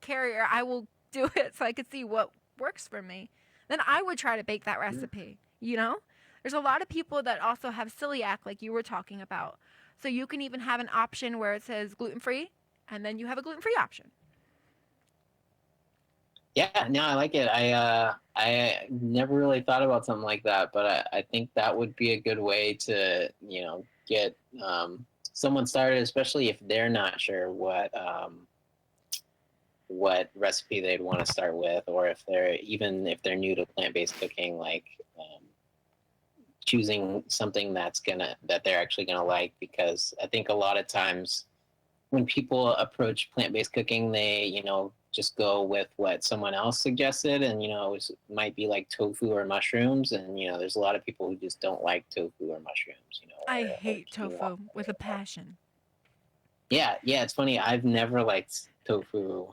carrier. I will do it so I could see what works for me. Then I would try to bake that recipe, There's a lot of people that also have celiac, like you were talking about. So you can even have an option where it says gluten-free, and then you have a gluten-free option. Yeah, no, I like it. I never really thought about something like that, but I think that would be a good way to, get someone started, especially if they're not sure what recipe they'd want to start with, or if they're new to plant-based cooking, like choosing something that they're actually gonna like, because I think a lot of times when people approach plant-based cooking, they just go with what someone else suggested, and it might be like tofu or mushrooms, and there's a lot of people who just don't like tofu or mushrooms. I hate tofu with a passion. Yeah, it's funny. I've never liked tofu,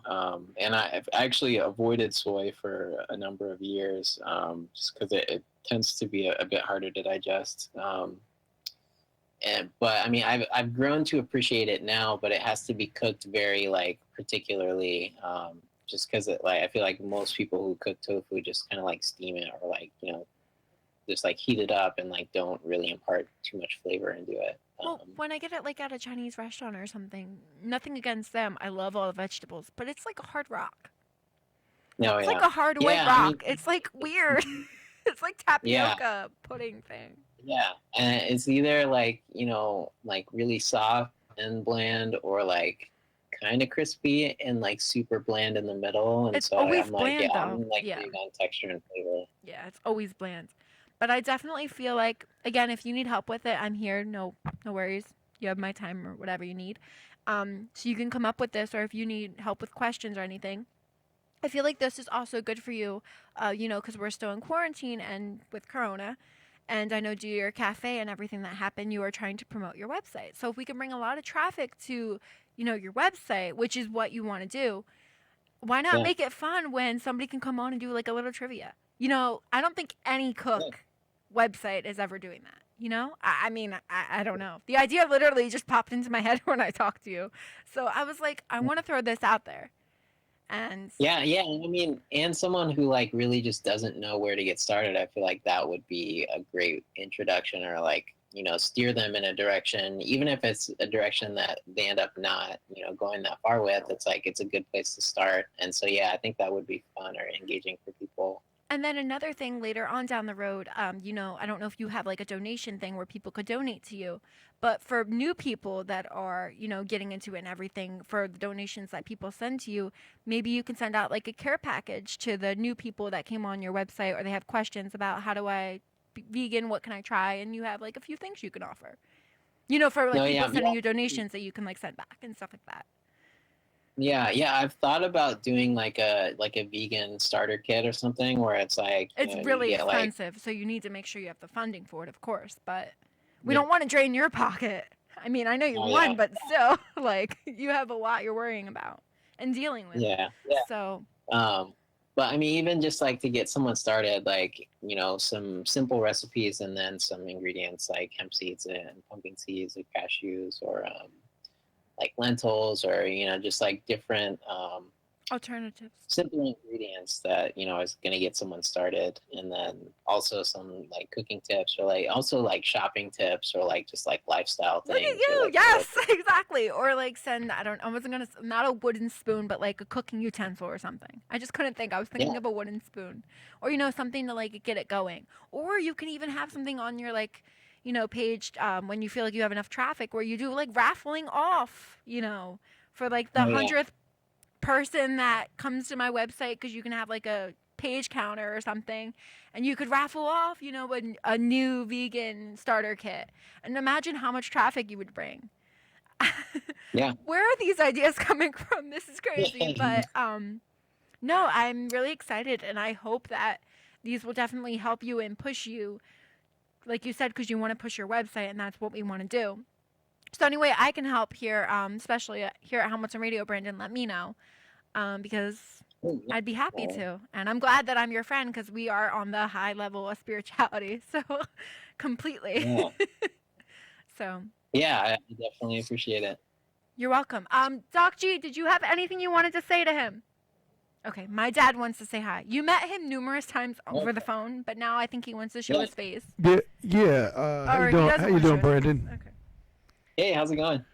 and I've actually avoided soy for a number of years, just because it tends to be a bit harder to digest. But I mean, I've grown to appreciate it now, but it has to be cooked very particularly, just because I feel like most people who cook tofu just kind of steam it, or just heat it up and don't really impart too much flavor into it. Well, when I get it at a Chinese restaurant or something, nothing against them. I love all the vegetables, but it's like a hard rock. No, it's like a hard white rock. It's weird. It's like tapioca pudding thing. Yeah, and it's either really soft and bland, or kind of crispy and super bland in the middle. And it's so always I'm bland, though. I'm big on texture and flavor. Yeah, it's always bland. But I definitely feel again, if you need help with it, I'm here. No worries. You have my time or whatever you need. So you can come up with this, or if you need help with questions or anything. I feel like this is also good for you, because we're still in quarantine and with Corona. And I know due to your cafe and everything that happened, you are trying to promote your website. So if we can bring a lot of traffic to, your website, which is what you want to do, why not make it fun when somebody can come on and do a little trivia? I don't think any cook website is ever doing that. I mean, I don't know. The idea literally just popped into my head when I talked to you. So I was like, I want to throw this out there. And yeah, I mean, and someone who really just doesn't know where to get started, I feel like that would be a great introduction, or steer them in a direction, even if it's a direction that they end up not going that far with. It's a good place to start. And so I think that would be fun or engaging for people. And then another thing later on down the road, I don't know if you have a donation thing where people could donate to you, but for new people that are, getting into it and everything, for the donations that people send to you, maybe you can send out a care package to the new people that came on your website, or they have questions about how do I be vegan, what can I try? And you have a few things you can offer, for people sending you donations that you can send back and stuff like that. Yeah, I've thought about doing a vegan starter kit or something, where it's it's really expensive, so you need to make sure you have the funding for it, of course, but we don't want to drain your pocket. I mean, I know you won, but still, you have a lot you're worrying about and dealing with. Yeah. So, but I mean, even just to get someone started, some simple recipes, and then some ingredients like hemp seeds and pumpkin seeds, or cashews, or lentils, or just different alternatives, simple ingredients that is going to get someone started. And then also some cooking tips, or also shopping tips, or just lifestyle things. Look at you. Yes, exactly. Or send, I wasn't gonna, not a wooden spoon, but a cooking utensil or something. I just couldn't think. I was thinking of a wooden spoon, or something to get it going. Or you can even have something on your page, when you feel you have enough traffic, where you do raffling off, for the 100th person that comes to my website, because you can have like a page counter or something, and you could raffle off, a new vegan starter kit. And imagine how much traffic you would bring. Yeah. Where are these ideas coming from? This is crazy. But no, I'm really excited, and I hope that these will definitely help you and push you, like you said, because you want to push your website, and that's what we want to do. So anyway, I can help here, especially here at Hamilton Radio, Brandon, let me know, because I'd be happy to. And I'm glad that I'm your friend, because we are on the high level of spirituality, so completely. Yeah. So. Yeah, I definitely appreciate it. You're welcome. Doc G, did you have anything you wanted to say to him? Okay, my dad wants to say hi. You met him numerous times over the phone, but now I think he wants to show his face. Yeah. How you doing, Brandon? Okay. Hey, how's it going?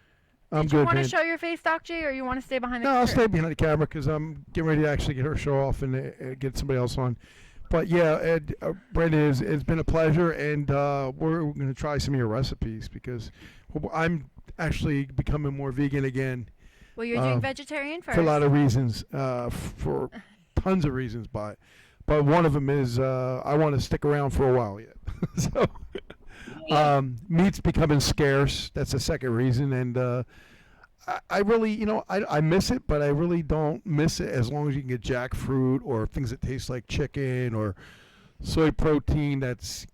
I'm Did good, you want man. to show your face, Doc G, or you want to stay behind the No, camera? I'll stay behind the camera because I'm getting ready to actually get her show off and get somebody else on. But yeah, Ed, Brandon, it's been a pleasure, and we're going to try some of your recipes because I'm actually becoming more vegan again. Well, you're doing vegetarian first. For a lot of reasons, for tons of reasons, but one of them is I want to stick around for a while yet. So meat's becoming scarce. That's the second reason, and I really, I miss it, but I really don't miss it as long as you can get jackfruit or things that taste like chicken or soy protein that's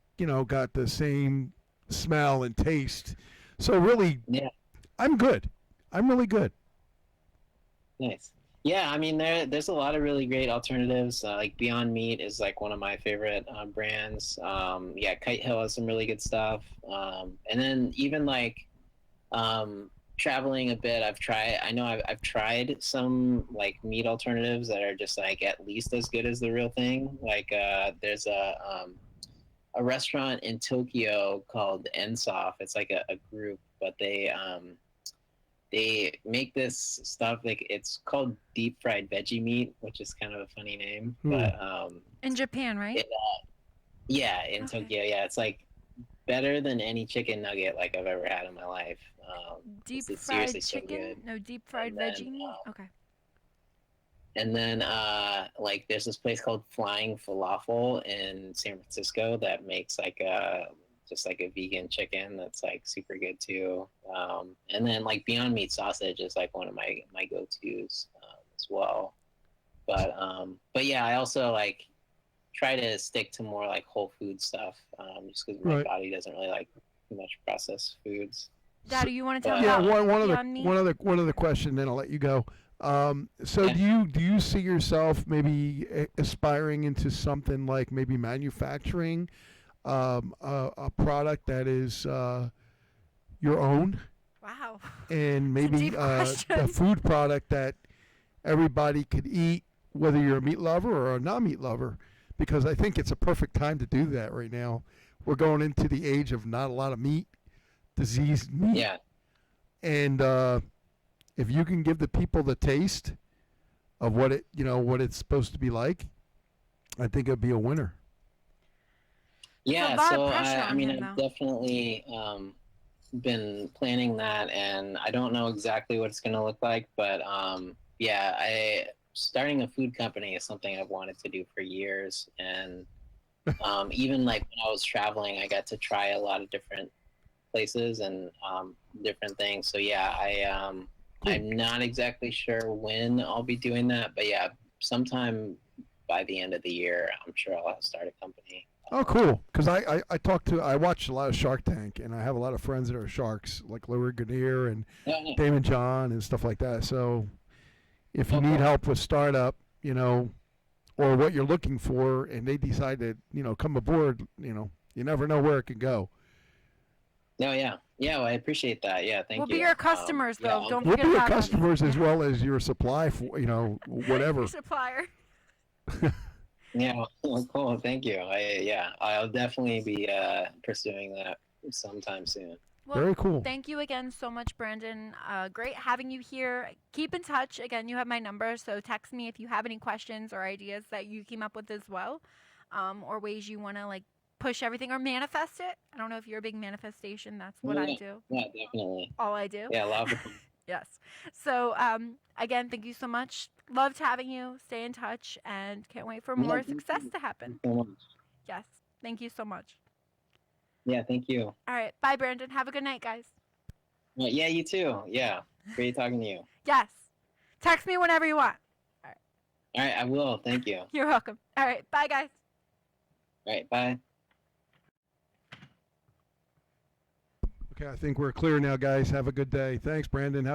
got the same smell and taste. So really, Yeah. I'm good. I'm really good. Nice. Yeah, I mean, there's a lot of really great alternatives. Like Beyond Meat is like one of my favorite brands. Yeah, Kite Hill has some really good stuff. And then even like traveling a bit, I've tried some like meat alternatives that are just like at least as good as the real thing. Like there's a restaurant in Tokyo called Ensoft. It's like a group, but they make this stuff, like it's called deep fried veggie meat, which is kind of a funny name. But in Japan, right? In Tokyo, yeah, it's like better than any chicken nugget like I've ever had in my life. Deep it's fried seriously so chicken? good. No, deep fried veggie meat? Okay. And then like there's this place called Flying Falafel in San Francisco that makes like just like a vegan chicken that's like super good too. And then like Beyond Meat sausage is like one of my go-tos as well. But yeah, I also like try to stick to more like whole food stuff just because my body doesn't really like too much processed foods. Daddy, you want to tell me Yeah, about one other question, then I'll let you go. So do you see yourself maybe aspiring into something like maybe manufacturing a product that is your own? Wow. And maybe a question. food product that everybody could eat, whether you're a meat lover or a non-meat lover, because I think it's a perfect time to do that right now. We're going into the age of not a lot of meat, diseased meat. Yeah. And if you can give the people the taste of what it's supposed to be like, I think it'd be a winner. Yeah, so I mean, I've definitely been planning that, and I don't know exactly what it's going to look like, but yeah, starting a food company is something I've wanted to do for years, and even like when I was traveling, I got to try a lot of different places and different things. So yeah, I'm not exactly sure when I'll be doing that, but yeah, sometime by the end of the year, I'm sure I'll start a company. Oh, cool. Because I watch a lot of Shark Tank, and I have a lot of friends that are sharks, like Larry Grenier and Damon John and stuff like that. So if you need help with startup, or what you're looking for, and they decide to, come aboard, you never know where it could go. No, yeah. Yeah, well, I appreciate that. Yeah, thank you. We'll be your customers, though. Don't We'll forget be your about us. customers as well as your supply, for, whatever. Your supplier. Yeah, well, cool. Thank you. I'll definitely be pursuing that sometime soon. Well, very cool. Thank you again so much, Brandon. Great having you here. Keep in touch. Again, you have my number, so text me if you have any questions or ideas that you came up with as well, or ways you want to like push everything or manifest it. I don't know if you're a big manifestation. That's what I do. Yeah, definitely. All I do. Yeah, a lot of Yes. So, again, thank you so much. Loved having you. Stay in touch, and can't wait for more success to happen. Thank you so much. Yes. Thank you so much. Yeah, thank you. All right. Bye, Brandon. Have a good night, guys. Yeah, you too. Yeah, great talking to you. Yes. Text me whenever you want. All right, I will. Thank you. You're welcome. All right. Bye, guys. All right, bye. Okay, I think we're clear now, guys. Have a good day. Thanks, Brandon. Have a